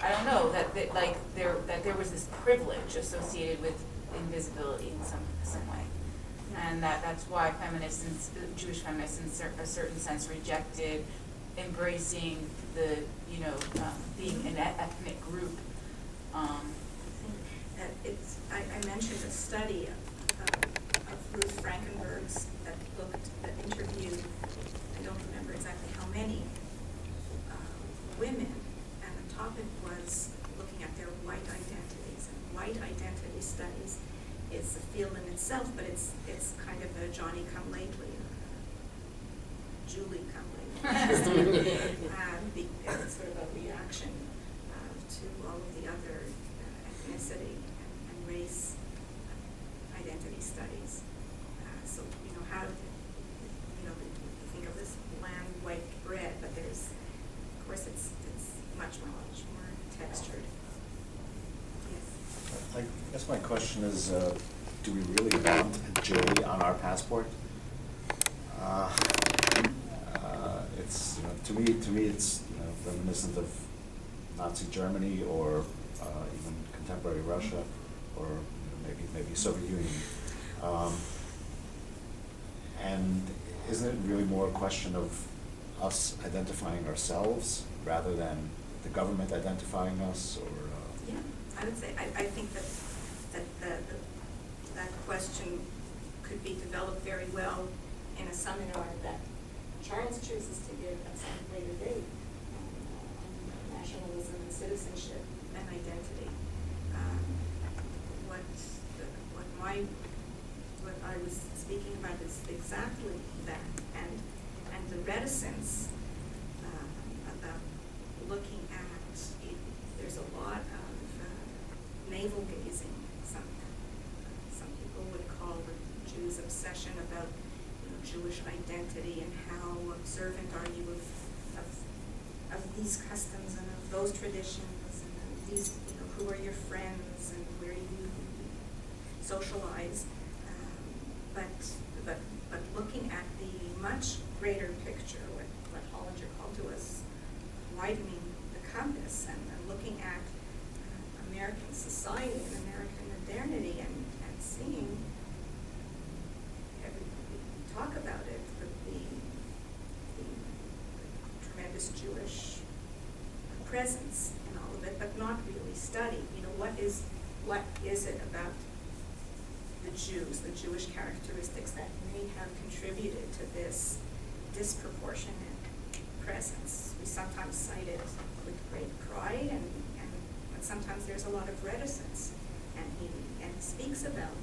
I don't know, that there was this privilege associated with invisibility in some way. And that's why feminists and Jewish feminists in a certain sense rejected embracing the, being an ethnic group. I mentioned a study of Ruth Frankenberg's that interviewed, I don't remember exactly how many women, and the topic was looking at their white identities. And white identity studies is a field in itself, but it's kind of a Johnny come lately, Julie come lately. It's sort of a reaction to all of the other ethnicity and race identity studies. So, how, you think of this bland white bread, but there's, of course, it's much more textured. Yes. I guess my question is, do we really want a Julie on our passport? It's, to me, it's, reminiscent of Nazi Germany or even contemporary Russia, or maybe Soviet Union. And isn't it really more a question of us identifying ourselves rather than the government identifying us, or? Yeah, I would say, I think that question could be developed very well in a seminar that Charles chooses to give at some later date on nationalism and citizenship and identity. What I was speaking about is exactly that, and the reticence about looking at it. There's a lot of navel gazing. Some people would call the Jews' obsession about Jewish identity and how observant are you of these customs and of those traditions and of these, who are your friends and where you socialize. But looking at the much greater picture, what Hollinger called to us, widening the compass and looking at American society and American modernity and seeing, we talk about it, but the tremendous Jewish presence in all of it, but not really study. What is it about the Jews, the Jewish characteristics that may have contributed to this disproportionate presence? We sometimes cite it with great pride, but sometimes there's a lot of reticence. And he speaks about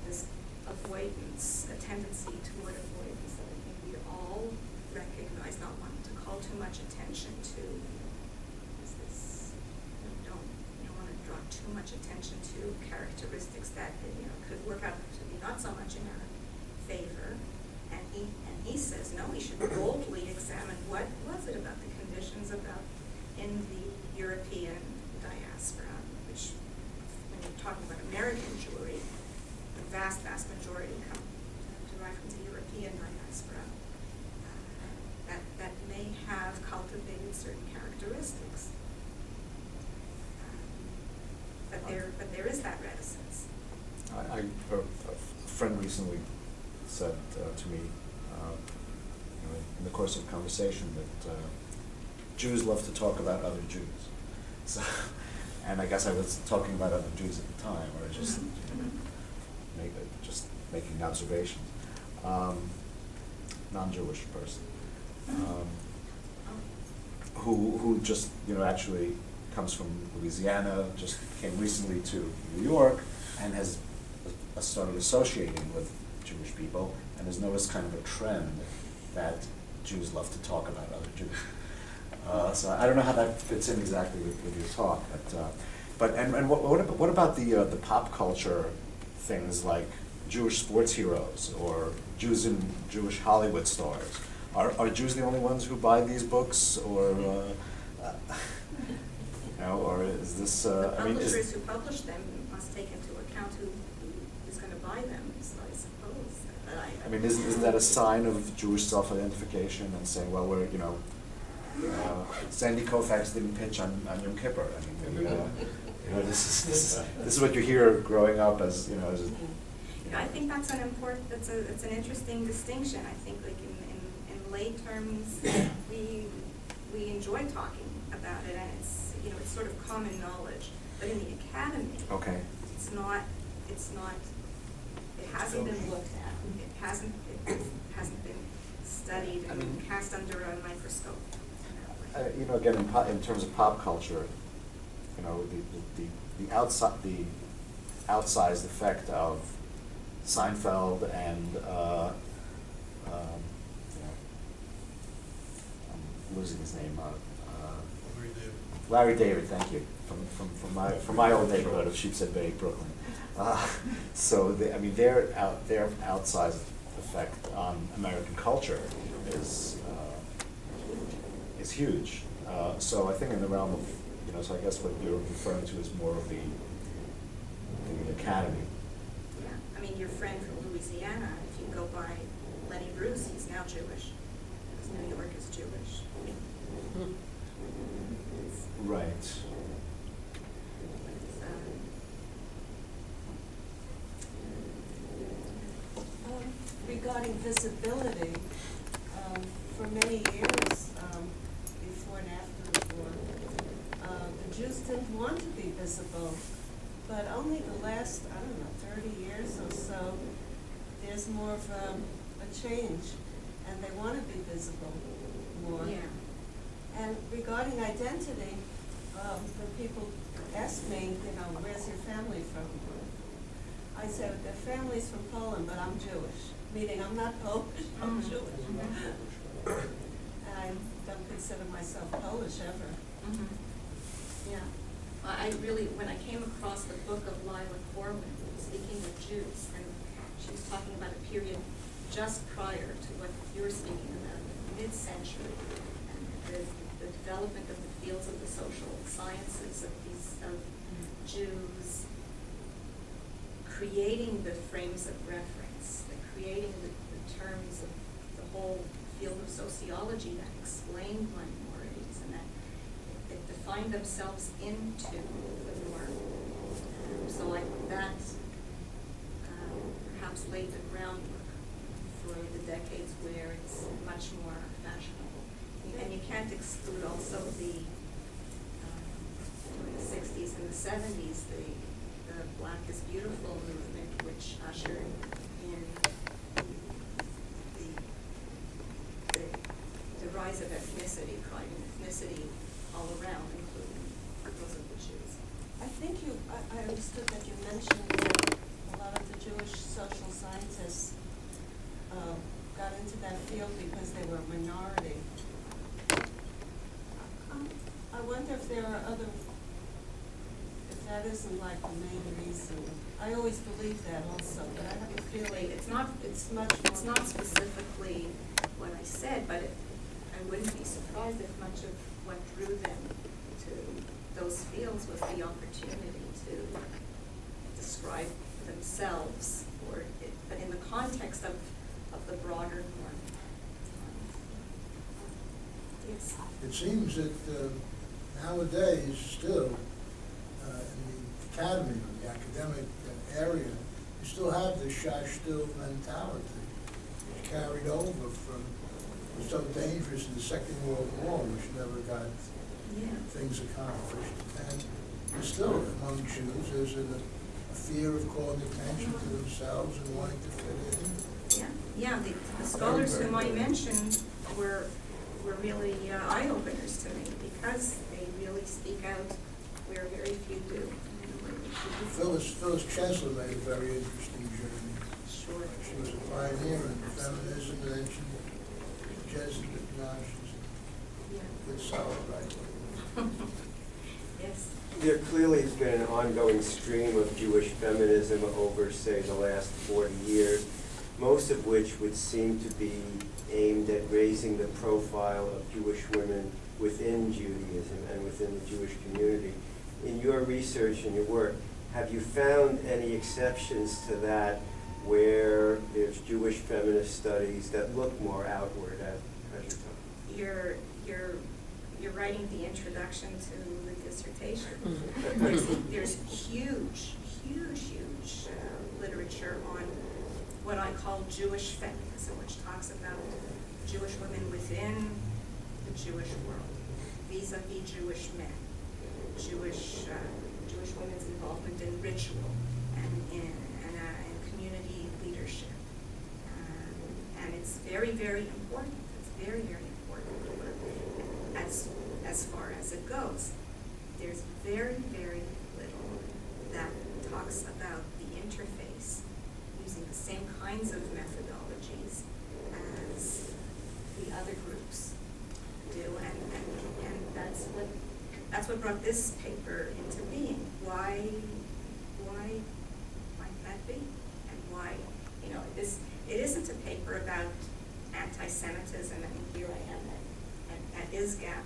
this avoidance, a tendency toward avoidance that I think we all recognize, not wanting to call too much attention to. Is this, you don't want to draw too much attention to characteristics that could work out to be not so much in our favor. And he says, no, we should boldly examine what was it about the conditions in the European diaspora, which, when you're talking about American Jewry, the vast majority derive from the European diaspora, that may have cultivated certain characteristics. But there is that reticence. A friend recently said to me in the course of conversation that Jews love to talk about other Jews. So, and I guess I was talking about other Jews at the time, or just just making observations. Non-Jewish person who just actually comes from Louisiana, just came recently to New York, and has started associating with Jewish people, and has noticed kind of a trend that Jews love to talk about other Jews. So I don't know how that fits in exactly with your talk, but what about the pop culture things like Jewish sports heroes or Jews in Jewish Hollywood stars? Are Jews the only ones who buy these books, or or is this? The publishers who publish them must take into account who is going to buy them. So I suppose. I mean, isn't that a sign of Jewish self-identification and saying, well, we're Sandy Koufax didn't pitch on Yom Kippur. I mean, this is what you hear growing up as as. I think that's an important. It's an interesting distinction. I think like in lay terms, we enjoy talking about it, and it's sort of common knowledge. But in the academy, Okay. it's not. It hasn't been looked at. It hasn't been studied and cast under a microscope. Again, in terms of pop culture, the outsized effect of Seinfeld and I'm losing his name. Larry David, thank you, from my old neighborhood of Sheepshead Bay, Brooklyn. So their outsized effect on American culture is huge. So I think in the realm of so I guess what you're referring to is more of the academy. Yeah, I mean your friend from Louisiana. If you go by Lenny Bruce, he's now Jewish because New York is Jewish. Right. Regarding visibility, for many years, before and after the war, the Jews didn't want to be visible, but only the last, 30 years or so, there's more of a change, and they want to be visible more. Yeah. And regarding identity, when people ask me, where's your family from? I say, their family's from Poland, but I'm Jewish. Meaning I'm not Polish, I'm Jewish. And I don't consider myself Polish ever. Yeah. I really, when I came across the book of Lila Corwin, speaking of Jews, and she was talking about a period just prior to what you're speaking about, mid-century, and the development of the fields of the social sciences of Jews, creating the frames of reference, creating the terms of the whole field of sociology that explained minorities and that defined themselves into the norm. So that perhaps laid the groundwork for the decades where it's much more fashionable. And you can't exclude also during the 60s and the 70s, the Black is Beautiful movement, which ushered in the rise of ethnicity, pride in ethnicity all around, including those of the Jews. I think I understood that you mentioned that a lot of the Jewish social scientists got into that field because they were a minority. I wonder if there are if that isn't like the main reason. I always believe that also, but I have a feeling It's not specifically what I said, but I wouldn't be surprised if much of what drew them to those fields was the opportunity to describe themselves, but in the context of the broader norm. Yes. It seems that nowadays still, in the academy, or the academic area, you still have the shashtil mentality. carried over from, was so dangerous in the Second World War, which never got Yeah. things accomplished. And still, among Jews, there's a fear of calling attention to themselves and wanting to fit in. Yeah, the scholars whom I mentioned were really eye-openers to me, because they really speak out where very few do. Phyllis Chesler made a very interesting journey. Sure. She was a pioneer in feminism, and then she Jesuit, now she's Yeah. a good solid right. Yes. There clearly has been an ongoing stream of Jewish feminism over, say, the last 40 years, most of which would seem to be aimed at raising the profile of Jewish women within Judaism and within the Jewish community. In your research and your work, have you found any exceptions to that where there's Jewish feminist studies that look more outward at present time? You're writing the introduction to the dissertation. There's huge literature on what I call Jewish feminism, which talks about Jewish women within the Jewish world, vis-a-vis Jewish men, Jewish women's involvement in ritual and in community leadership, and it's very, very important. It's very, very important work as far as it goes. There's very, very little that talks about the interface using the same kinds of methodologies as the other groups do, and that's what brought this paper into being. Why might that be? And why, it isn't a paper about anti-Semitism, and here I am at ISGAP,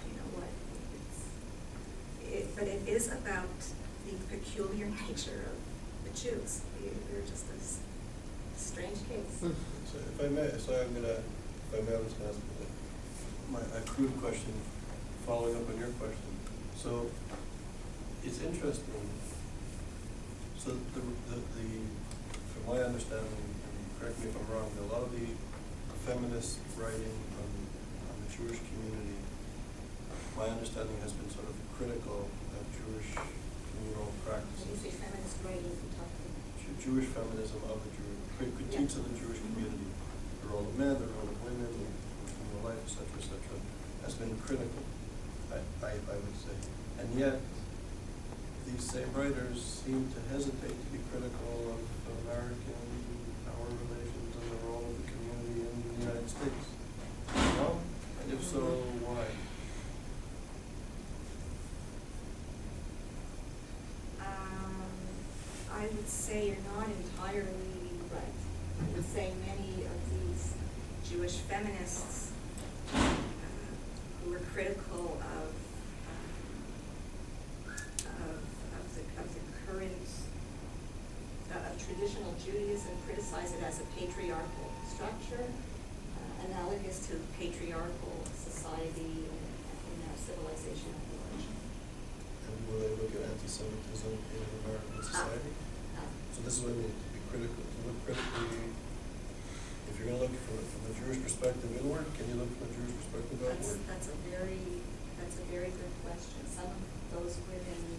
but it is about the peculiar nature of the Jews. They're just a strange case. So if I may, I was gonna ask a crude question, following up on your question. So it's interesting. So from my understanding, and correct me if I'm wrong, a lot of the feminist writing on the Jewish community, my understanding has been sort of critical of Jewish communal practices. When you say feminist writing, you're talking Jewish feminism of the Jewish, critiques of the Jewish community, the role of men, the role of women, the communal life, etc., has been critical, I would say. And yet, these same writers seem to hesitate to be critical of American power relations and the role of the community in the United States. No? And if so, why? I would say you're not entirely right. I would say many of these Jewish feminists who were critical of the current of traditional Judaism, criticize it as a patriarchal structure, analogous to patriarchal society in our civilization at large. And will they look at anti-Semitism in American society? So this is what I mean, to be critical, to look critically. If you're going to look from the Jewish perspective inward, can you look from the Jewish perspective outward? That's a very good question. Some of those women,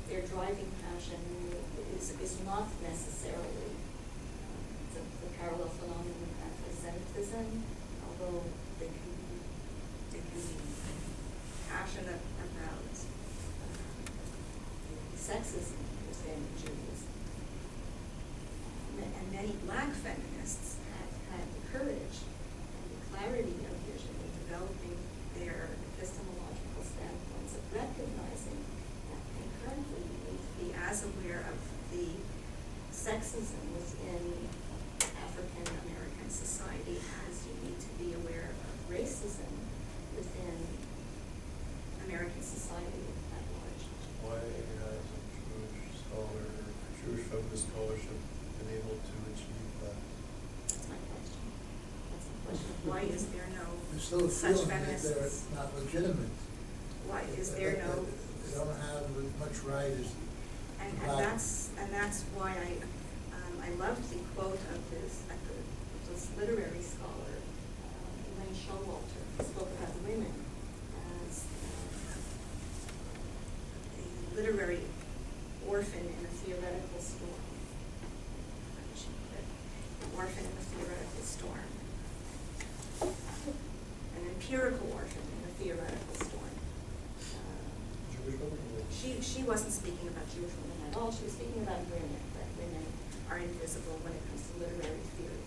their driving passion is not necessarily the parallel phenomenon of anti-Semitism, although they can be passionate about sexism within Judaism. And many black feminists had the courage and the clarity of vision in developing their epistemological standpoints of recognizing that concurrently you need to be as aware of the sexism within African American society as you need to be aware of racism within American society at large. Why has a Jewish feminist scholarship been able to achieve that? That's my question. That's the question. Why is there no There's still a such feeling that they're feminists? not legitimate. Why is there no? They don't have as much right as And that's why I loved the quote of this literary scholar, Elaine Showalter, who spoke about women as a literary orphan in a theoretical storm. She put an orphan in a theoretical storm. An empirical orphan in a theoretical storm. She wasn't speaking about Jewish women at all. She was speaking about women, that women are invisible when it comes to literary theory.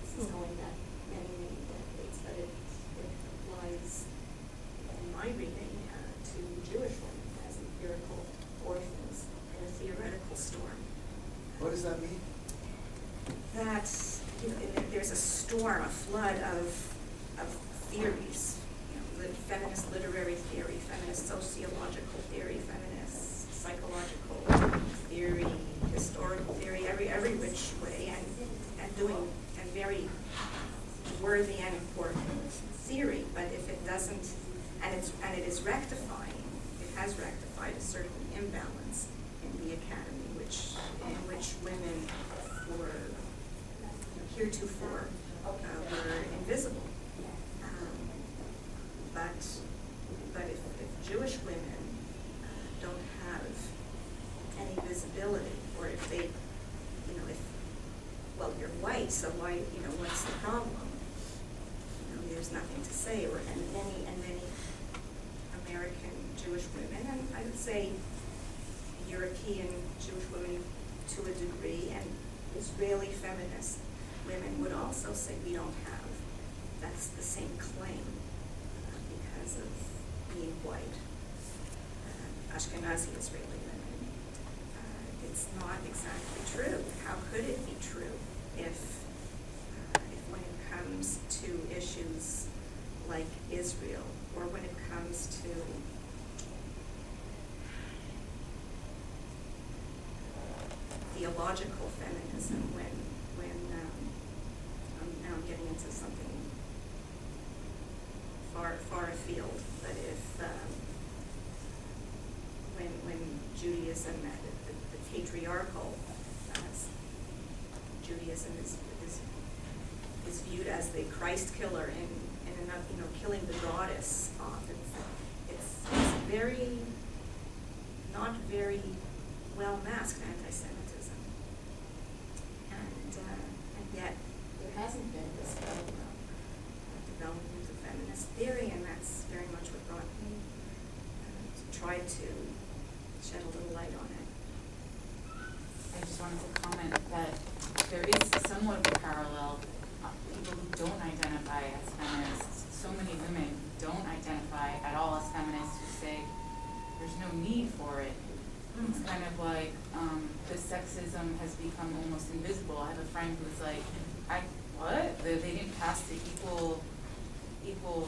This is going back many, many decades, but it applies, in my reading, to Jewish women as empirical orphans in a theoretical storm. What does that mean? That there's a storm, a flood of theories. Feminist literary theory, feminist sociological theory, feminist psychological theory, historical theory, every which way, and very worthy and important theory. But if it doesn't, and it is rectifying, it has rectified a certain imbalance in the academy, in which women were heretofore were invisible. But if Jewish women don't have any visibility, or if they, you're white, so why, what's the problem? There's nothing to say, and many American Jewish women, and I would say European Jewish women to a degree, and Israeli feminist women would also say we don't have, that's the same claim. Because of being white, Ashkenazi Israeli women. It's not exactly true. How could it be true if when it comes to issues like Israel, or when it comes to theological feminism, when now I'm getting into something far afield, but if when Judaism, the patriarchal Judaism is viewed as the Christ killer in another, killing the goddess off. It's very not very well masked anti-Semitism, and yet there hasn't been this development of feminist theory, and that's very much what brought me to try to shed a little light on it. I just wanted to comment that there is somewhat of a parallel. People who don't identify as feminists, so many women don't identify at all as feminists, who say there's no need for it. It's kind of like the sexism has become almost invisible. I have a friend who's like, what? They didn't pass the equal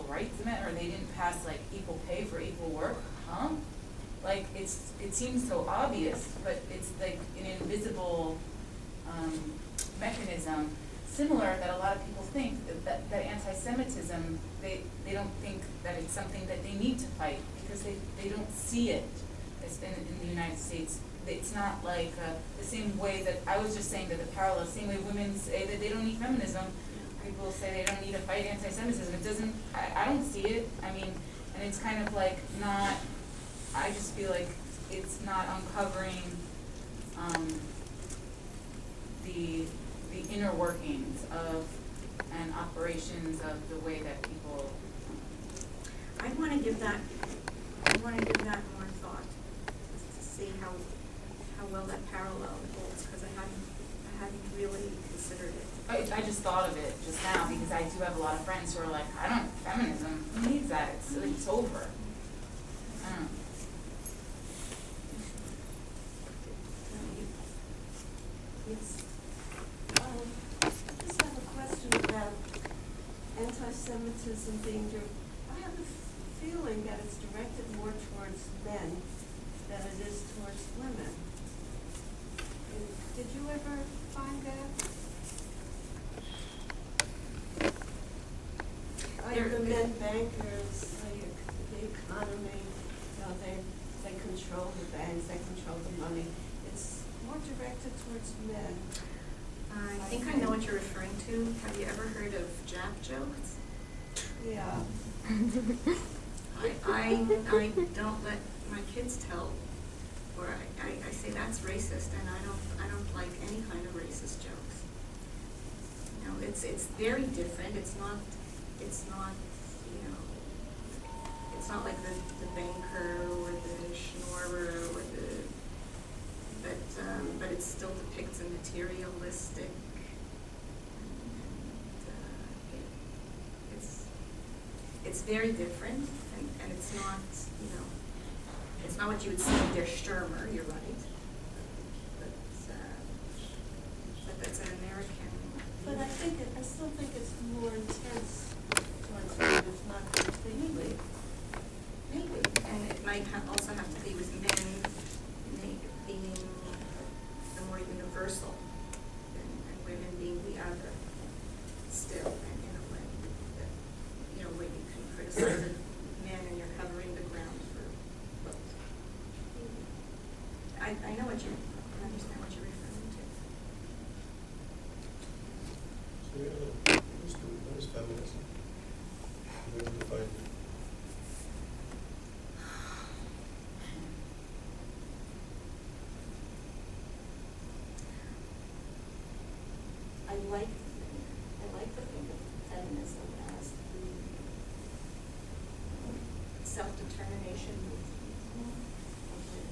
rights amendment, or they didn't pass like equal pay for equal work, huh? Like it seems so obvious, but it's like an invisible mechanism, similar that a lot of people think that anti-Semitism, they don't think that it's something that they need to fight because they don't see it as in the United States. It's not like the same way that I was just saying that the parallel, same way women say that they don't need feminism, people say they don't need to fight anti-Semitism. It doesn't, I don't see it. I mean, and it's kind of like not, I just feel like it's not uncovering the inner workings of and operations of the way that people. I want to give that more thought to see how well that parallel holds, because I hadn't really considered it. I just thought of it just now because I do have a lot of friends who are like, feminism, who needs that? It's over. I don't know. Yes. I just have a question about anti-Semitism being I have a feeling that it's directed more towards men than it is towards women. Did you ever find that? The men bankers, the economy, they control the banks, they control the money. It's more directed towards men. I think I know what you're referring to. Have you ever heard of Jap jokes? Yeah. I don't let my kids tell, or I say that's racist, and I don't like any kind of racist jokes. You know, it's very different. It's not, you know, it's not like the banker or the schnorrer or but it still depicts a materialistic, and it's very different, and it's not, you know, it's not what you would see in Der Stürmer, you're right. But that's an American. But I still think it's more intense towards men, if not completely. Maybe, and it might also have to be with men being the more universal, and women being the other, still, and in a way, that, you know, when you can criticize men and you're covering the ground for both. I know what you, I understand what you're referring to. So yeah, what is feminism? What is defined? I like to think of feminism as the self-determination movement of women.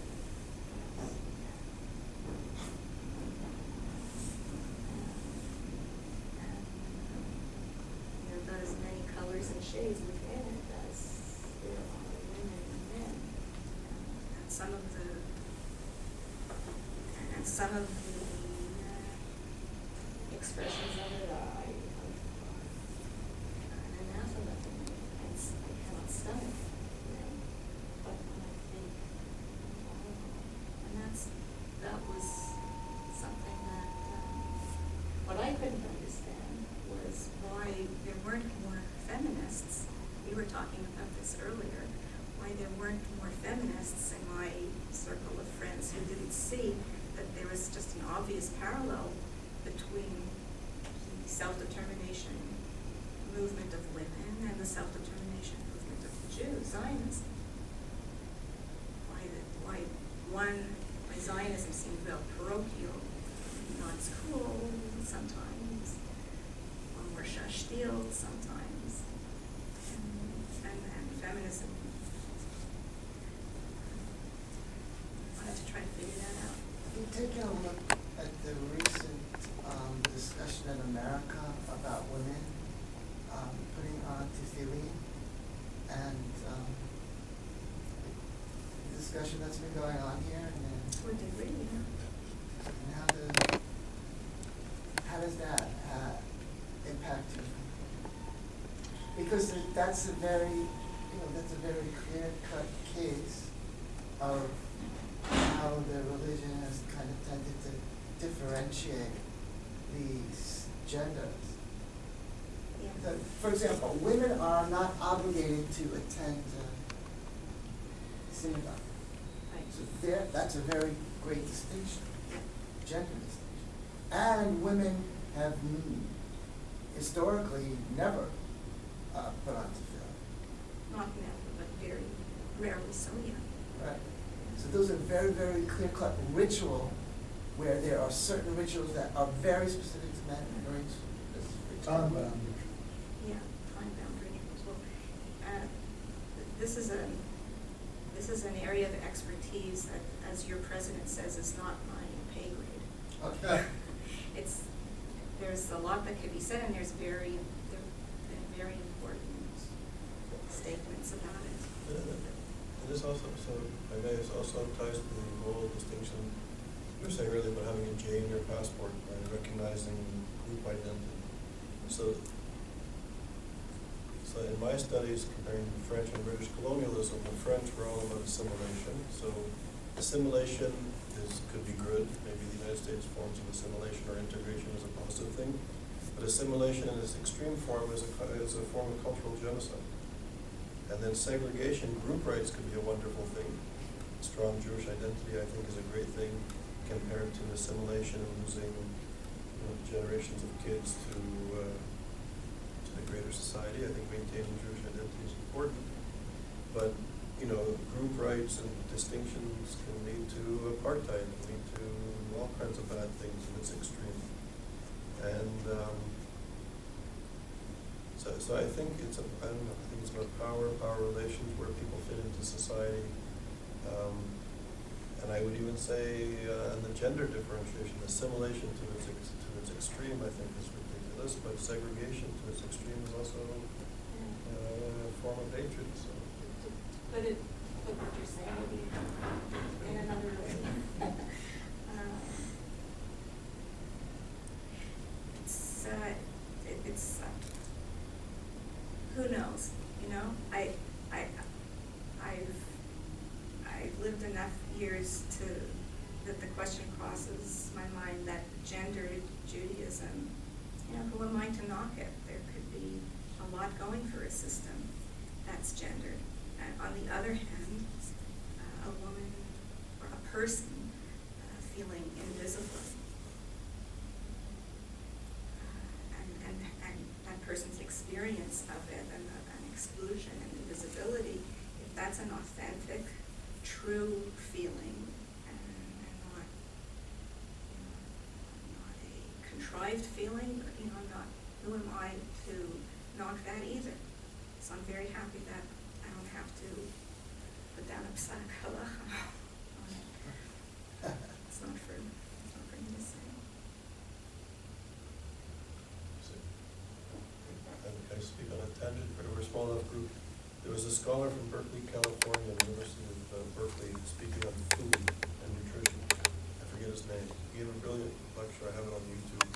You know, not as many colors and shades within it as there are women and men. And some of the expressions of it are an anathema to me. I cannot stomach them. But when I think, and that was something that, what I couldn't understand was why there weren't more feminists. We were talking about this earlier, why there weren't more feminists in my circle of friends who didn't see that there was just an obvious parallel between the self-determination movement of women and the self-determination movement of the Jews, Zionism. Why Zionism seemed well parochial, not as cool sometimes, or more shashtil sometimes, and feminism. I wanted to try to figure that out. You taking a look at the recent discussion in America about women putting on tefillin, and the discussion that's been going on here, and Or did we, yeah. and how does that impact you? Because that's a very clear-cut case of how the religion has kind of tended to differentiate these genders. Yeah. That, for example, women are not obligated to attend synagogue. Right. So that's a very great distinction, gender distinction. And women have historically never put on tefillin. Not never, but very rarely so, yeah. Right. So those are very, very clear-cut ritual, where there are certain rituals that are very specific to men and very specific to Time women. bound. Yeah, time-bound rituals. Well, this is an area of expertise that, as your president says, is not my pay grade. Okay. There's a lot that could be said, and there's very important statements about it. It is also, so I may, it also ties to the whole distinction you were saying earlier about having a J in your passport and recognizing group identity. So in my studies comparing French and British colonialism, the French were all about assimilation. So assimilation could be good. Maybe the United States forms of assimilation or integration is a positive thing. But assimilation in its extreme form is a form of cultural genocide. And then segregation, group rights could be a wonderful thing. strong Jewish identity, I think, is a great thing compared to assimilation and losing, you know, generations of kids to the greater society. I think maintaining Jewish identity is important. But, you know, group rights and distinctions can lead to apartheid, can lead to all kinds of bad things if it's extreme. And so I think I don't know, I think it's about power relations, where people fit into society. And I would even say, and the gender differentiation, assimilation to its extreme, I think is ridiculous, but segregation to its extreme is also a form of hatred, so. Put what you're saying maybe in another way. It's who knows, you know? I've lived enough years that the question crosses my mind that gendered Judaism, you know, who am I to knock it? There could be a lot going for a system that's gendered. And on the other hand, a woman or a person feeling invisible. And that person's experience of it and an exclusion and invisibility, if that's an authentic, true feeling and not, you know, not a contrived feeling, but, you know, not, who am I to knock that either? So I'm very happy that I don't have to put down a psak halacha on it. It's not for me to say. I speak on a tangent, but we're a small enough group. There was a scholar from Berkeley, California, University of Berkeley, speaking on food and nutrition. I forget his name. He gave a brilliant lecture. I have it on YouTube.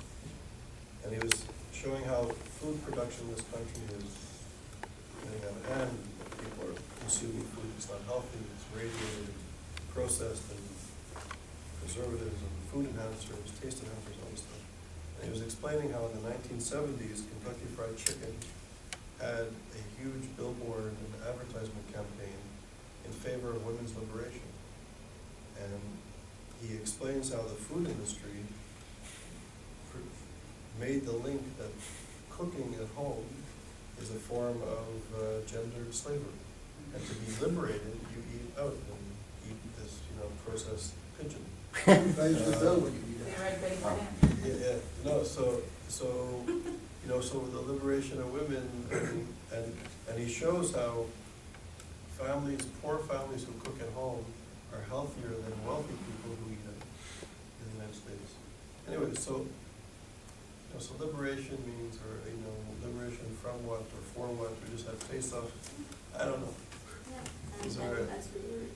And he was showing how food production in this country is getting out of hand. People are consuming food that's not healthy, it's radiated, processed, and preservatives, and food enhancers, taste enhancers, all this stuff. And he was explaining how in the 1970s, Kentucky Fried Chicken had a huge billboard and advertisement campaign in favor of women's liberation. And he explains how the food industry made the link that cooking at home is a form of gendered slavery. And to be liberated, you eat out and eat this, you know, processed pigeon. Pays the bill when you eat it. They read Betty Friedan. Yeah, no, so you know, so the liberation of women, and he shows how poor families who cook at home are healthier than wealthy people who eat out in the United States. Anyway, so liberation means, or, you know, liberation from what or for what, or just have taste of, I don't know. Yeah, These and are, that's what you're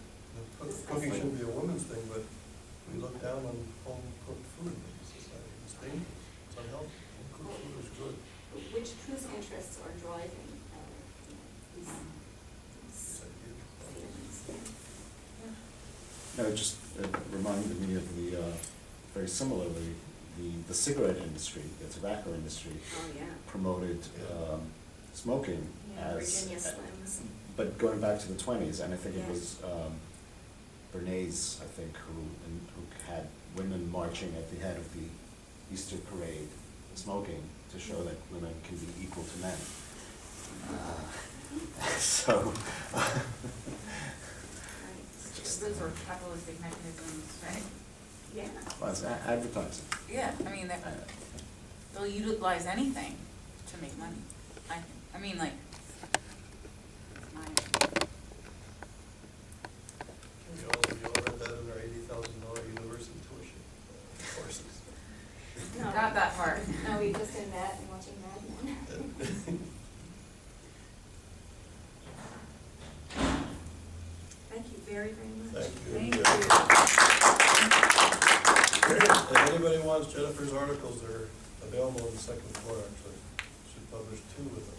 cooking shouldn't be a woman's thing, but we look down on home cooked food in society. It's dangerous, it's unhealthy. Home cooked food is good. whose interests are driving these feelings. No, it just reminded me of the, very similarly, the cigarette industry, the tobacco industry Oh, yeah. promoted smoking Yeah, as, Virginia Slims. but going back to the 20s, and I think it Yes. was Bernays, I think, who had women marching at the head of the Easter parade, smoking, to show that women can be equal to men. So, just, Those are capitalistic mechanisms, right? Yeah. well, it's advertising. Yeah, I mean, they'll utilize anything to make money, I think. I mean, like, my, We all read that in our $80,000 university tuition courses. No. got that far. No, we just in that and watching Mad Men. Thank you very, very much. Thank you. Thank you. If anybody wants Jennifer's articles, they're available on the second floor, actually. She published 2 with them.